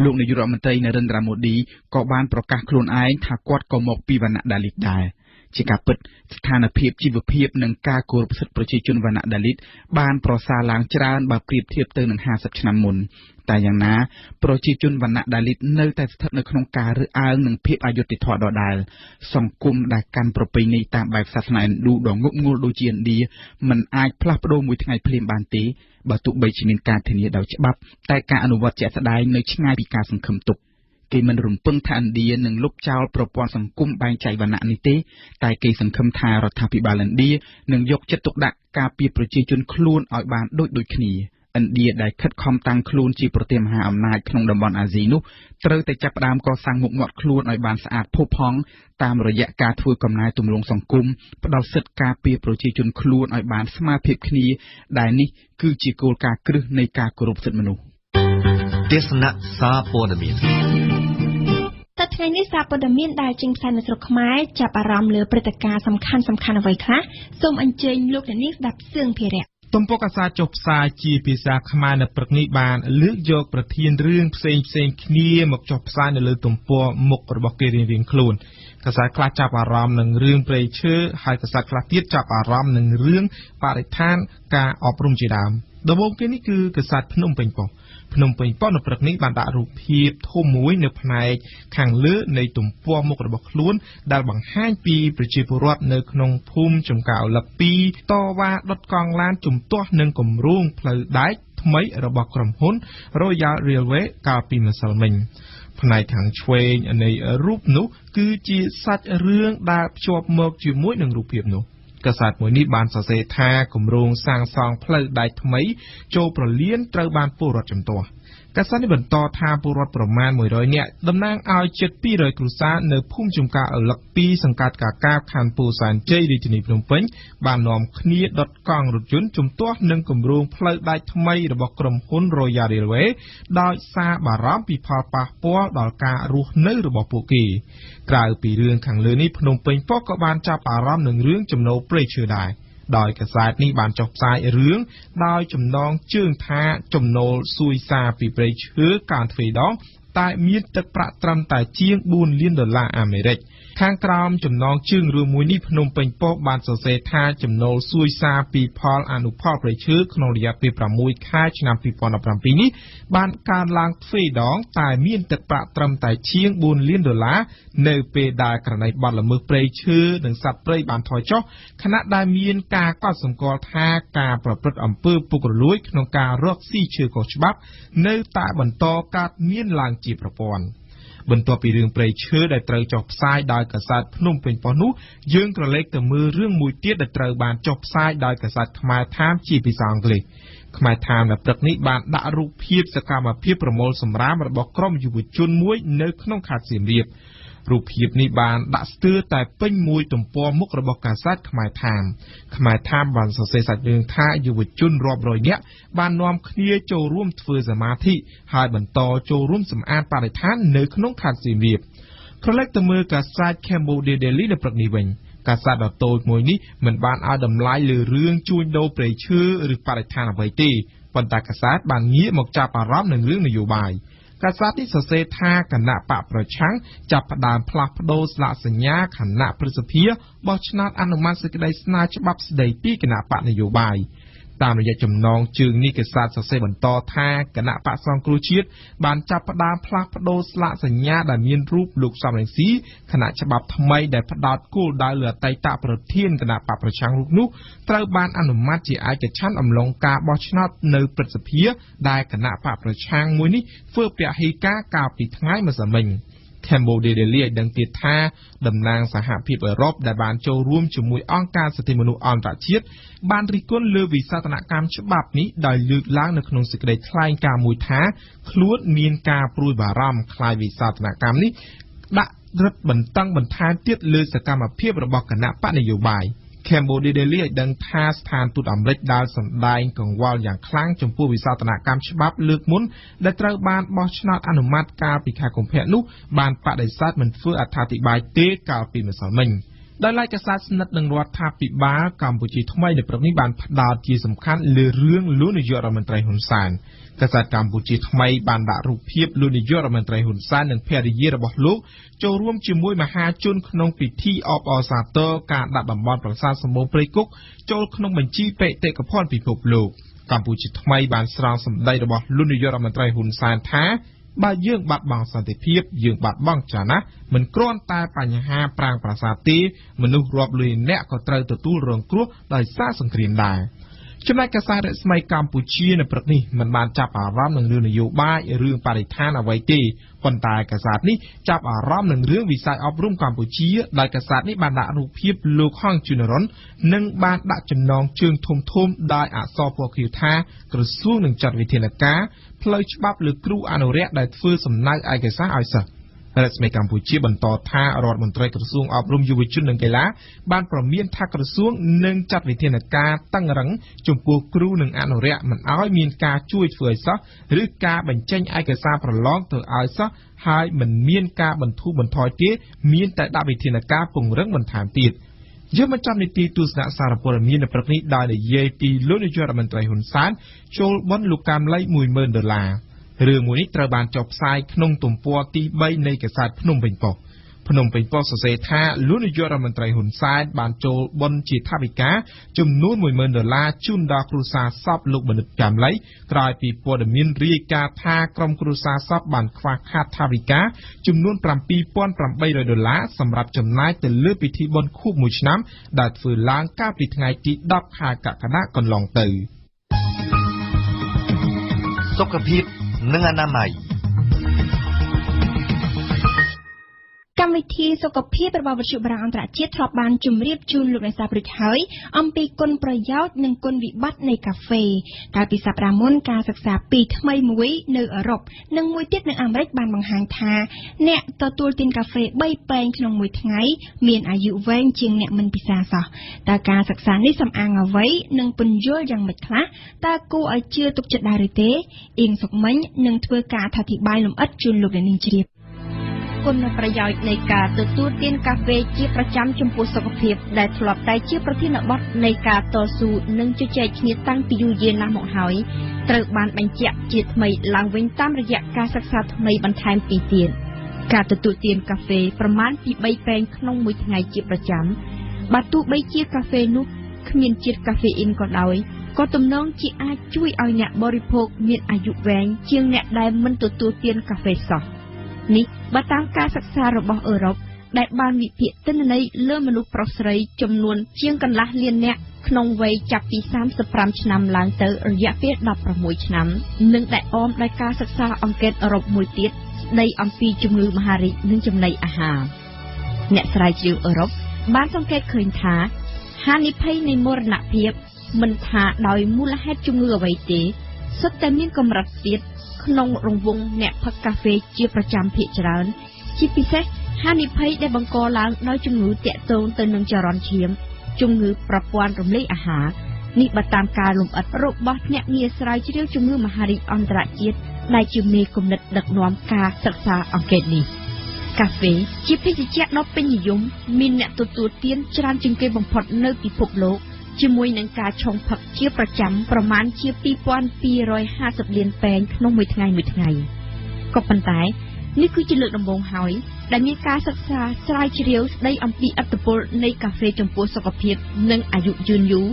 លោកនាយករដ្ឋមន្ត្រីនរេនદ્រា ម៉ូឌីក៏បានប្រកាសខ្លួនឯងថាគាត់ក៏មកពីវណ្ណៈដាលីតដែរជាការពិតស្ថានភាពជីវភាពនិងការគោរពសិទ្ធិប្រជាជនវណ្ណៈដាលីតបានប្រសើរឡើងច្រើនបើប្រៀបធៀបទៅនឹង50ឆ្នាំមុនតែយ៉ាងណាប្រជាជនវណ្ណៈដាលីតនៅតែស្ថិតនៅក្នុងការរើសអើងនិងភាពអយុត្តិធម៌ដដែលសង្គមដែលកាន់ប្រពៃណីតាមបែបសាសនាឥណ្ឌូដ៏ងប់ងល់ដូចជាឥណ្ឌាមិនអាចផ្លាស់ប្ដូរមួយថ្ងៃភ្លាមបានទេបើទោះបីជាមានការធានាដោយច្បាប់តែការអនុវត្តជាក់ស្ដែងនៅឆ្ងាយពីការសង្ឃឹមទុកគេមិនរំពឹងថាឥណ្ឌានឹងលុបចោលប្រព័ន្ធសង្គមបែងចែកវណ្ណៈនេះទេតែគេសង្ឃឹមថារដ្ឋាភិបាលឥណ្ឌានឹងយកចិត្តទុកដាក់ការពារប្រជាជនខ្លួនឲ្យបានដូចគ្នាឥណ្ឌាដែលខិតខំតាំងខ្លួនជាប្រទេសមហាអំណាចក្នុងតំបន់អាស៊ីនោះត្រូវតែចាប់ផ្ដើមកសាងមុខមាត់ខ្លួនឲ្យបានស្អាតផូរផង់តាមរយៈការធ្វើកំណែទម្រង់សង្គមផ្ដល់សិទ្ធិការពារប្រជាជនខ្លួនឲ្យបានស្មើភាពគ្នាដែលនេះគឺជាគោលការណ៍គ្រឹះនៃការគោរពសិទ្ធិមនុស្សទេសនាសារព័ត៌មានតែថ្ងៃនេះសារព័ត៌មានដែលចេញផ្សាយនៅស្រុកខ្មែរចាប់អារម្មណ៍លើព្រឹត្តិការណ៍សំខាន់ៗអ្វីខ្លះសូមអញ្ជើញលោកអ្នកនាងស្ដាប់សឿងភារៈ ទំព័រកាសែតចុះផ្សាយជាភាសាខ្មែរនៅព្រឹកនេះបានលើកយកប្រធានរឿងផ្សេងគ្នាមកចុះផ្សាយនៅលើទំព័រមុខរបស់គេរៀងៗខ្លួនកាសែតខ្លះចាប់អារម្មណ៍នឹងរឿងព្រៃឈើហើយកាសែតខ្លះទៀតចាប់អារម្មណ៍នឹងរឿងបរិស្ថានការអប់រំជាដើមដំបូងគេនេះគឺកាសែតភ្នំពេញប៉ុស្តិ៍នៅព្រឹកនេះបានដាក់រូបភាពធំមួយនៅផ្នែកខាងលើនៃទំព័រមុខរបស់ខ្លួនដែលបង្ហាញពីប្រជាពលរដ្ឋនៅក្នុងភូមិចំការអូឡឹក2តវ៉ាដុតកង់ឡានជំទាស់នឹងគម្រោងផ្លូវដែកថ្មីរបស់ក្រុមហ៊ុន Royal Railway កាលពីម្សិលមិញផ្នែកខាងឆ្វេងនៃរូបនោះគឺជាសាច់រឿងដែលភ្ជាប់មកជាមួយនឹងរូបភាពនោះកាសែតមួយនេះបានសរសេរថាគម្រោងសាងសង់ផ្លូវដែកថ្មីចូលប្រលានត្រូវបានពលរដ្ឋជំទាស់កាសែតនេះបន្តថាពលរដ្ឋប្រមាណ100នាក់តំណាងឲ្យជិត200គ្រួសារនៅភូមិចំការអូឡឹក2សង្កាត់កាកាវខណ្ឌពោធិ៍សែនជ័យរាជធានីភ្នំពេញបាននាំគ្នាដុតកង់រថយន្តជំទាស់នឹងគម្រោងផ្លូវដែកថ្មីរបស់ក្រុមហ៊ុន Royal Railway ដោយសារបារម្ភពីផលប៉ះពាល់ដល់ការរស់នៅរបស់ពួកគេក្រៅពីរឿងខាងលើនេះភ្នំពេញប៉ុស្តិ៍ក៏បានចាប់អារម្មណ៍នឹងរឿងចំណូលព្រៃឈើដែរដោយកាសែតនេះបានចុះផ្សាយរឿងដោយចំណងជើងថាចំណូលសួយសារពីព្រៃឈើកើនទ្វេដងតែមានទឹកប្រាក់ត្រឹមតែជាង$4 លានអាមេរិកខាងក្រោមចំណងជើងរឿងមួយនេះភ្នំពេញប៉ុស្តិ៍បានសរសេរថាចំណូលសួយសារពីផលអនុផលព្រៃឈើក្នុងរយៈពេល6ខែឆ្នាំ2017នេះបានកើនឡើងទ្វេដងតែមានទឹកប្រាក់ត្រឹមតែជាង$4 លាននៅពេលដែលករណីបទល្មើសព្រៃឈើនិងសត្វព្រៃបានថយចុះខណៈដែលមានការកត់សម្គាល់ថាការប្រព្រឹត្តអំពើពុករលួយក្នុងការរកស៊ីឈើខុសច្បាប់នៅតែបន្តកើតមានឡើងជាប្រព័ន្ធបន្ទាប់ពីរឿងព្រៃឈើដែលត្រូវចុះផ្សាយដោយកាសែតភ្នំពេញប៉ុស្តិ៍នោះយើងក្រឡេកទៅមើលរឿងមួយទៀតដែលត្រូវបានចុះផ្សាយដោយកាសែតខ្មែរថាមជាភាសាអង់គ្លេសខ្មែរថាមនៅព្រឹកនេះបានដាក់រូបភាពសកម្មភាពប្រមូលសម្រាមរបស់ក្រុមយុវជនមួយនៅក្នុងខេត្តសៀមរាបរូបភាពនេះបានដាក់ស្ទើរតែពេញមួយទំព័រមុខរបស់កាសែតខ្មែរថាមបានសរសេរសាច់រឿងថាយុវជនរាប់រយនាក់បាននាំគ្នាចូលរួមធ្វើសមាធិហើយបន្តចូលរួមសម្អាតបរិស្ថាននៅក្នុងខេត្តសៀមរាបក្រឡេកទៅមើលកាសែត Cambodia Daily នៅព្រឹកនេះវិញកាសែតដ៏តូចមួយនេះមិនបានឲ្យតម្លៃលើរឿងជួញដូរព្រៃឈើឬបរិស្ថានអ្វីទេប៉ុន្តែកាសែតបានងាកមកចាប់អារម្មណ៍នឹងរឿងនយោបាយកាសែតនេះសរសេរថាគណៈបកប្រឆាំងចាប់ផ្ដើមផ្លាស់ប្ដូរស្លាកសញ្ញាគណៈព្រឹទ្ធសភាបោះឆ្នោតអនុម័តសេចក្តីស្នើច្បាប់ស្តីពីគណៈបកនយោបាយតាមរយៈចំណងជើងនេះកាសែតសរសេរបន្តថាគណៈបកសង្គ្រោះជាតិបានចាប់ផ្ដើមផ្លាស់ប្ដូរស្លាកសញ្ញាដែលមានរូបលោកសំរងស៊ីគណៈច្បាប់ថ្មីដែលផ្ដោតគោលដៅលើអតីតប្រធានគណៈបកប្រឆាំងរូបនោះត្រូវបានអនុម័តជាឯកច្ឆន្ទអំឡុងការបោះឆ្នោតនៅព្រឹទ្ធសភាដែលគណៈបកប្រឆាំងមួយនេះធ្វើពហិការកាលពីថ្ងៃម្សិលមិញCambodia Daily ឲ្យដឹងទៀតថាតំណាងសហភាពអឺរ៉ុបដែលបានចូលរួមជាមួយអង្គការសិទ្ធិមនុស្សអន្តរជាតិបានរិះគន់លើវិសោធនកម្មច្បាប់នេះដោយលើកឡើងនៅក្នុងសេចក្តីថ្លែងការណ៍មួយថាខ្លួនមានការព្រួយបារម្ភខ្លាចវិសោធនកម្មនេះដាក់រឹតបន្តឹងបន្ថែមទៀតលើសកម្មភាពរបស់គណៈបកនយោបាយCambodia Daily ឲ្យដឹងថាស្ថានទូតអាមេរិកដែលសម្ដែងកង្វល់យ៉ាងខ្លាំងចំពោះវិសោធនកម្មច្បាប់លើកមុនដែលត្រូវបានបោះឆ្នោតអនុម័តកាលពីខែកុម្ភៈនោះបានបដិសេធមិនធ្វើអត្ថាធិប្បាយទេកាលពីម្សិលមិញដោយឡែកកាសែតស្និទ្ធនឹងរដ្ឋាភិបាលកម្ពុជាថ្មីនៅព្រឹកនេះបានផ្ដោតជាសំខាន់លើរឿងលោកនាយករដ្ឋមន្ត្រីហ៊ុនសែនកាសែតកម្ពុជាថ្មីបានដាក់រូបភាពលោកនាយករដ្ឋមន្ត្រីហ៊ុនសែននិងភរិយារបស់លោកចូលរួមជាមួយមហាជនក្នុងពិធីអបអរសាទរការដាក់តំបន់ប្រាសាទសំបូរព្រៃគុកចូលក្នុងបញ្ជីបេតិកភណ្ឌពិភពលោកកម្ពុជាថ្មីបានស្រង់សម្ដីរបស់លោកនាយករដ្ឋមន្ត្រីហ៊ុនសែនថាបើយើងបាត់បង់សន្តិភាពយើងបាត់បង់ចលនាមិនគ្រាន់តែបញ្ហាប្រាង្គប្រាសាទទេមនុស្សរាប់លានអ្នកក៏ត្រូវទទួលរងគ្រោះដោយសារសង្គ្រាមដែរចំណែកកាសែតរស្មីកម្ពុជានៅព្រឹកនេះមិនបានចាប់អារម្មណ៍នឹងរឿងនយោបាយរឿងបរិស្ថានអ្វីទេប៉ុន្តែកាសែតនេះចាប់អារម្មណ៍នឹងរឿងវិស័យអប់រំកម្ពុជាដោយកាសែតនេះបានដាក់រូបភាពលោកហងជុនរុននិងបានដាក់ចំណងជើងធំៗដោយអក្សរពណ៌ខៀវថាក្រសួងនឹងចាត់វិធានការផ្លូវច្បាប់លើគ្រូអនុរិយដែលធ្វើសំណៅឯកសារឲ្យសិស្សរដ្ឋស្មីកម្ពុជាបន្តថារដ្ឋមន្ត្រីក្រសួងអប់រំយុវជននិងកីឡាបានប្រមានថាក្រសួងនឹងចាត់វិធានការតឹងរ៉ឹងចំពោះគ្រូនិងអនុរិយមិនឲ្យមានការជួយធ្វើឲ្យសិស្សឬការបញ្ចេញឯកសារប្រឡងទៅឲ្យសិស្សហើយមិនមានការបន្ធូរបន្ថយទេមានតែដាក់វិធានការពង្រឹងបន្ថែមទៀត យើងមកចាំនីតិទស្សនៈសារព័ត៌មាននៅព្រឹកនេះដោយនិយាយពីលោកនាយករដ្ឋមន្ត្រីហ៊ុនសែនចូលបន់លោកកាំលៃ$10,000រឿងមួយនេះត្រូវបានចុះផ្សាយក្នុងទំព័រទី3នៃកាសែតភ្នំពេញប៉ុស្តិ៍ភ្នំពេញប៉ុស្តិ៍សរសេរថាលោកនាយករដ្ឋមន្ត្រីហ៊ុនសែនបានចូលបន់ជាថវិកាចំនួន$10,000ជូនដល់គ្រួសារសពលោកបណ្ឌិតកាំលីក្រោយពីព័ត៌មានរាយការណ៍ថាក្រុមគ្រួសារសពបានខ្វះខាតថវិកាចំនួន$7,800សម្រាប់ចំណាយទៅលើពិធីបុណ្យខួប1ឆ្នាំដែលធ្វើឡើងកាលពីថ្ងៃទី10ខែកក្កដាកន្លងទៅសុខភាពនិងអនាម័យកម្មវិធីសុខភាពរបស់វិទ្យុបារាំងអន្តរជាតិធ្លាប់បានជម្រាបជូនលោកអ្នកស្ដាប់រួចហើយអំពីគុណប្រយោជន៍និងគុណវិបត្តិនៃកាហ្វេកាលពីសប្តាហ៍មុនការសិក្សាពីថ្មីមួយនៅអឺរ៉ុបនិងមួយទៀតនៅអាមេរិកបានបង្ហាញថាអ្នកទទួលទានកាហ្វេ3ពែងក្នុងមួយថ្ងៃមានអាយុវែងជាងអ្នកមិនពិសាសោះតើការសិក្សានេះសំអាងអ្វីនិងពន្យល់យ៉ាងម៉េចខ្លះតើគួរឲ្យជឿទុកចិត្តដែរឬទេអៀងសុកមិញនឹងធ្វើការអធិប្បាយលម្អិតជូនលោកអ្នកនាងជ្រាបគុណប្រយោជន៍នៃការទទួលទានកាហ្វេជាប្រចាំចំពោះសុខភាពដែលធ្លាប់តែជាប្រធានបទនៃការតស៊ូនិងជជែកគ្នាតាំងពីយូរយារណាស់មកហើយត្រូវបានបញ្ជាក់ជាថ្មីឡើងវិញតាមរយៈការសិក្សាថ្មីបន្ថែមពីទៀតការទទួលទានកាហ្វេប្រមាណពី3ពែងក្នុងមួយថ្ងៃជាប្រចាំបើទោះបីជាកាហ្វេនោះគ្មានជាតិកាហ្វេអ៊ីនក៏ដោយក៏ទំនងជាអាចជួយឲ្យអ្នកបរិភោគមានអាយុវែងជាងអ្នកដែលមិនទទួលទានកាហ្វេសោះនេះបើតាមការសិក្សារបស់អឺរ៉ុបដែលបានវិភាគទិន្នន័យលើមនុស្សប្រុសស្រីចំនួនជាងកន្លះលាននាក់ក្នុងវ័យចាប់ពី35ឆ្នាំឡើងទៅរយៈពេល16ឆ្នាំនិងដែលអមដោយការសិក្សាអង្កេតអឺរ៉ុបមួយទៀតស្ដីអំពីជំងឺមហារីកនិងចំណីអាហារអ្នកស្រាវជ្រាវអឺរ៉ុបបានសង្កេតឃើញថាហានិភ័យនៃមរណភាពមិនថាដោយមូលហេតុជំងឺអ្វីទេសុទ្ធតែមានកម្រិតទៀតក្នុងរង្វង់អ្នកផឹកកាហ្វេជាប្រចាំភាគច្រើនជាពិសេសហានិភ័យដែលបង្កឡើងដោយជំងឺទាក់ទងទៅនឹងចរន្តឈាមជំងឺប្រព័ន្ធរំលាយអាហារនេះបើតាមការលម្អិតរបស់អ្នកងារស្រាវជ្រាវជំងឺមហារីកអន្តរជាតិដែលជាមេគំនិតដឹកនាំការសិក្សាអង្កេតនេះកាហ្វេជាភេសជ្ជៈដ៏ពេញនិយមមានអ្នកទទួលទានច្រើនជាងគេបំផុតនៅពិភពលោកជាមួយនឹងការឆុងផឹកជាប្រចាំប្រមាណជា2250លានពែងក្នុងមួយថ្ងៃក៏ប៉ុន្តែនេះគឺជាលើកដំបូងហើយដែលមានការសិក្សាស្រាវជ្រាវស្ដីអំពីឥទ្ធិពលនៃកាហ្វេចំពោះសុខភាពនិងអាយុយឺនយូរ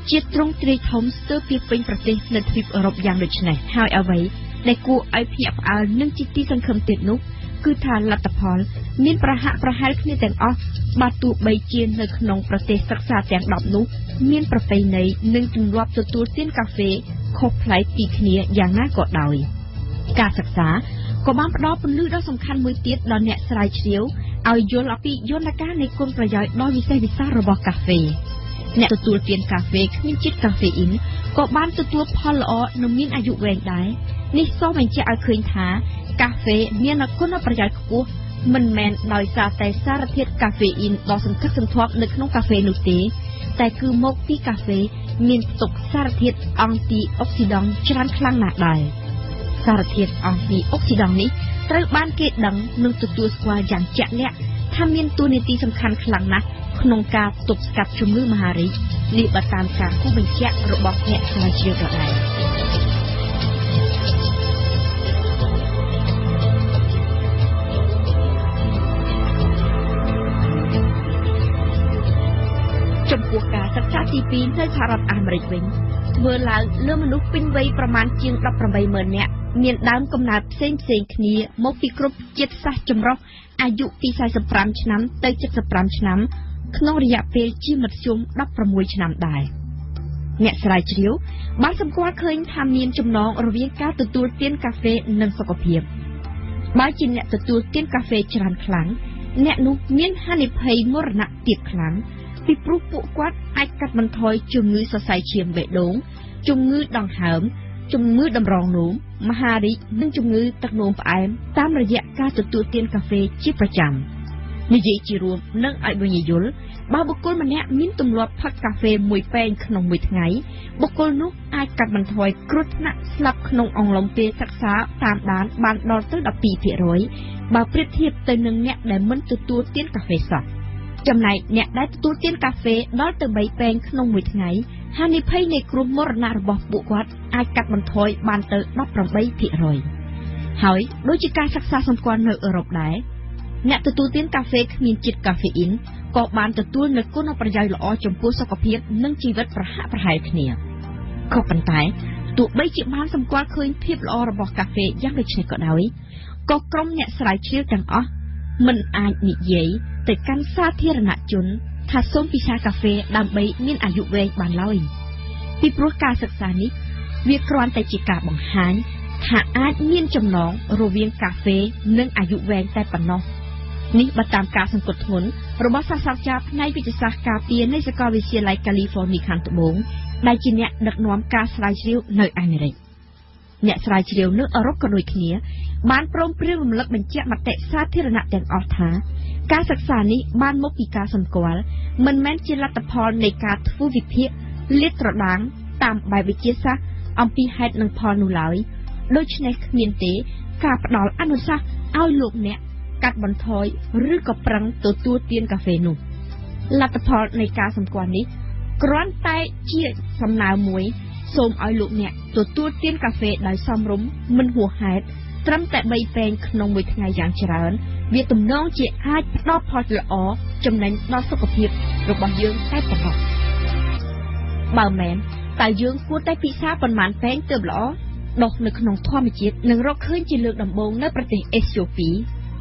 ជាទ្រង់ទ្រាយធំស្ទើរពីពេញប្រទេសនៅទ្វីបអឺរ៉ុបយ៉ាងដូចនេះហើយអ្វីដែលគួរឲ្យភ្ញាក់ផ្អើលនិងជាទីសង្ឃឹមទៀតនោះគឺថាលទ្ធផលមានប្រហាក់ប្រហែលគ្នាទាំងអស់បើទោះបីជានៅក្នុងប្រទេសសិក្សាទាំង10នោះមានប្រពៃណីនិងទម្លាប់ទទួលទានកាហ្វេខុសប្លែកពីគ្នាយ៉ាងណាក៏ដោយការសិក្សាក៏បានផ្ដល់ពន្លឺដ៏សំខាន់មួយទៀតដល់អ្នកស្រាវជ្រាវឲ្យយល់អំពីយន្តការនៃគុណប្រយោជន៍ដ៏វិសេសវិសាលរបស់កាហ្វេអ្នកទទួលទានកាហ្វេគ្មានជាតិកាហ្វេអ៊ីនក៏បានទទួលផលល្អនិងមានអាយុវែងដែរនេះសូមបញ្ជាក់ឲ្យឃើញថាកាហ្វេមានគុណប្រយោជន៍ខ្ពស់មិនមែនដោយសារតែសារធាតុកាហ្វេអ៊ីនដ៏សន្ធឹកសន្ធាប់នៅក្នុងកាហ្វេនោះទេតែគឺមកពីកាហ្វេមានផ្ទុកសារធាតុអង់ទីអុកស៊ីដង់ច្រើនខ្លាំងណាស់ដែរសារធាតុអង់ទីអុកស៊ីដង់នេះត្រូវបានគេដឹងនិងទទួលស្គាល់យ៉ាងជាក់លាក់ថាមានតួនាទីសំខាន់ខ្លាំងណាស់ក្នុងការទប់ស្កាត់ជំងឺមហារីកនេះបើតាមការគូបញ្ជាក់របស់អ្នកស្រាវជ្រាវដដែលចំពោះការសិក្សាទី2នៅសហរដ្ឋអាមេរិកវិញធ្វើឡើងលើមនុស្សពេញវ័យប្រមាណជាង 18,000 នាក់មានដើមកំណើតផ្សេងគ្នាមកពីគ្រប់ជាតិសាសន៍ចម្រុះអាយុពី45ឆ្នាំទៅ75ឆ្នាំក្នុងរយៈពេលជាមធ្យម16ឆ្នាំដែរអ្នកស្រាវជ្រាវបានសម្គាល់ឃើញថាមានចំណងរវាងការទទួលទានកាហ្វេនិងសុខភាពបើជាអ្នកទទួលទានកាហ្វេច្រើនខ្លាំងអ្នកនោះមានហានិភ័យមរណៈទាបខ្លាំងពីព្រោះពួកគាត់អាចកាត់បន្ថយជំងឺសរសៃឈាមបេះដូងជំងឺដង្ហើមជំងឺតម្រងនោមមហារីកនិងជំងឺទឹកនោមផ្អែមតាមរយៈការទទួលទានកាហ្វេជាប្រចាំនិយាយជារួមនិងឲ្យបញ្ញយល់បើបុគ្គលម្នាក់មានទម្លាប់ផឹកកាហ្វេមួយពែងក្នុងមួយថ្ងៃបុគ្គលនោះអាចកាត់បន្ថយគ្រោះថ្នាក់ស្លាប់ក្នុងអំឡុងពេលសិក្សាតាមដានបានដល់ទៅ 12% បើប្រៀបធៀបទៅនឹងអ្នកដែលមិនទទួលទានកាហ្វេសោះ ចំណែកអ្នកដែលទទួលទានកាហ្វេដល់ទៅ3ពែងក្នុងមួយថ្ងៃហានិភ័យនៃគ្រោះមរណៈរបស់ពួកគាត់អាចកាត់បន្ថយបានទៅ 18% ហើយដូចជាការសិក្សាសម្គាល់នៅអឺរ៉ុបដែរអ្នកទទួលទានកាហ្វេគ្មានជាតិកាហ្វេអ៊ីនក៏បានទទួលនូវគុណប្រយោជន៍ល្អចំពោះសុខភាពនិងជីវិតប្រហាក់ប្រហែលគ្នាក៏ប៉ុន្តែទោះបីជាបានសម្គាល់ឃើញភាពល្អរបស់កាហ្វេយ៉ាងដូចនេះក៏ដោយក៏ក្រុមអ្នកស្រាវជ្រាវទាំងអស់មិនអាចនិយាយទៅកាន់សាធារណជនថាសូមពិសាកាហ្វេដើម្បីមានអាយុវែងបានឡើយពីព្រោះការសិក្សានេះវាគ្រាន់តែជាការបង្ហាញថាអាចមានចំណងរវាងកាហ្វេនិងអាយុវែងតែប៉ុណ្ណោះនេះបើតាមការសង្កត់ធ្ងន់របស់សាស្ត្រាចារ្យផ្នែកវិទ្យាសាស្ត្រការពារនៃសាកលវិទ្យាល័យ California ខាងត្បូងដែលជាអ្នកដឹកនាំការស្រាវជ្រាវនៅអាមេរិកអ្នកស្រាវជ្រាវនៅអឺរ៉ុបក៏ដូចគ្នាបានព្រមព្រៀងរំលឹកបញ្ជាក់មតិសាធារណៈទាំងអស់ថាការសិក្សានេះបានមកពីការសម្គាល់មិនមែនជាលទ្ធផលនៃការធ្វើវិភាគលាតត្រដាងតាមបែបវិទ្យាសាស្ត្រអំពីហេតុនិងផលនោះឡើយដូច្នេះគ្មានទេការផ្ដល់អនុសាសន៍ឲ្យលោកអ្នកកាត់បន្ថយឬក៏ប្រឹងទទួលទានកាហ្វេនោះលទ្ធផលនៃការសម្គាល់នេះគ្រាន់តែជាសំណើមួយសូមឲ្យលោកអ្នកទទួលទានកាហ្វេដោយសមរម្យមិនហួសហេតុត្រឹមតែ3ពែងក្នុងមួយថ្ងៃយ៉ាងច្រើនវាទំនងជាអាចផ្ដល់ផលល្អចំណេញដល់សុខភាពរបស់យើងតែប៉ុណ្ណោះបើមែនតើយើងគួរតែពិសាប៉ុន្មានពែងទើបល្អដុះនៅក្នុងធម្មជាតិនឹងរកឃើញជាលើកដំបូងនៅប្រទេសអេត្យូពី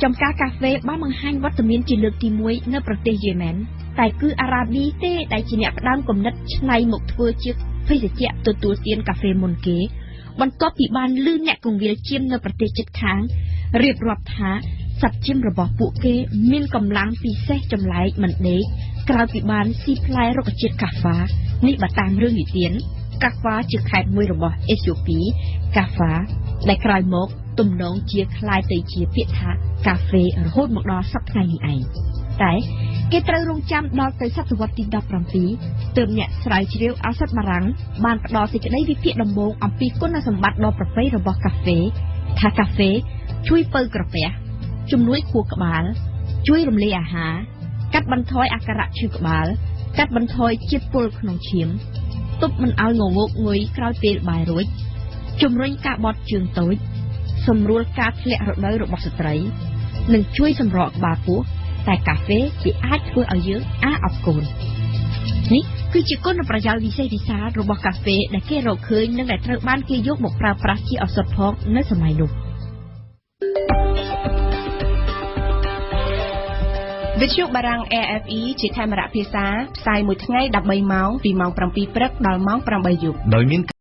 ចំការកាហ្វេបានបង្ហាញវត្តមានជាលើកទី1នៅប្រទេសយេម៉ែនតែគឺអារ៉ាប៊ីទេដែលជាអ្នកផ្ដើមគំនិតច្នៃមកធ្វើជាភេសជ្ជៈទទួលទានកាហ្វេមុនគេបន្ទាប់ពីបានលឺអ្នកកងវិលជៀមនៅប្រទេសជិតខាងរៀបរាប់ថាសត្វជៀមរបស់ពួកគេមានកម្លាំងពិសេសចម្លែកមិនដេកក្រោយពីបានស៊ីផ្លែរុក្ខជាតិកាហ្វានេះបើតាមរឿងនិទានកាហ្វាជាខេត្តមួយរបស់អេត្យូពីកាហ្វាដែលក្រោយមកទំនងជាคล้ายទៅជាពាក្យថាកាហ្វេរហូតមកដល់សប្តាហ៍នេះឯងតែគេត្រូវរងចាំដល់ទៅសតវត្សទី17ទើបអ្នកស្រាវជ្រាវឱសថបារាំងបានផ្ដល់សេចក្តីវិភាគដំបូងអំពីគុណសម្បត្តិដ៏ប្រពៃរបស់កាហ្វេថាកាហ្វេជួយពៅក្រពះជំនួយខួរក្បាលជួយរំលាយអាហារកាត់បន្ថយអាការៈឈឺក្បាលកាត់បន្ថយជាតិពុលក្នុងឈាមទប់មិនឲ្យងងកងុយក្រោយពេលបាយរួចជំរុញការបត់ជើងតូចសម្រួលការធ្លាក់រដូវរបស់ស្ត្រីនិងជួយសម្រកក្បាលពោះតែកាហ្វេវាអាចធ្វើឲ្យយើងអបគូននេះគឺជាគុណប្រយោជន៍វិសេសវិសាលរបស់កាហ្វេដែលគេរកឃើញនិងដែលត្រូវបានគេយកមកប្រើប្រាស់ជាឱសថផងនៅសម័យនោះវិទ្យុបារាំង AFE ជាខេមរៈភាសាផ្សាយមួយថ្ងៃ13ម៉ោងពីម៉ោង7ព្រឹកដល់ម៉ោង8យប់ដោយមាន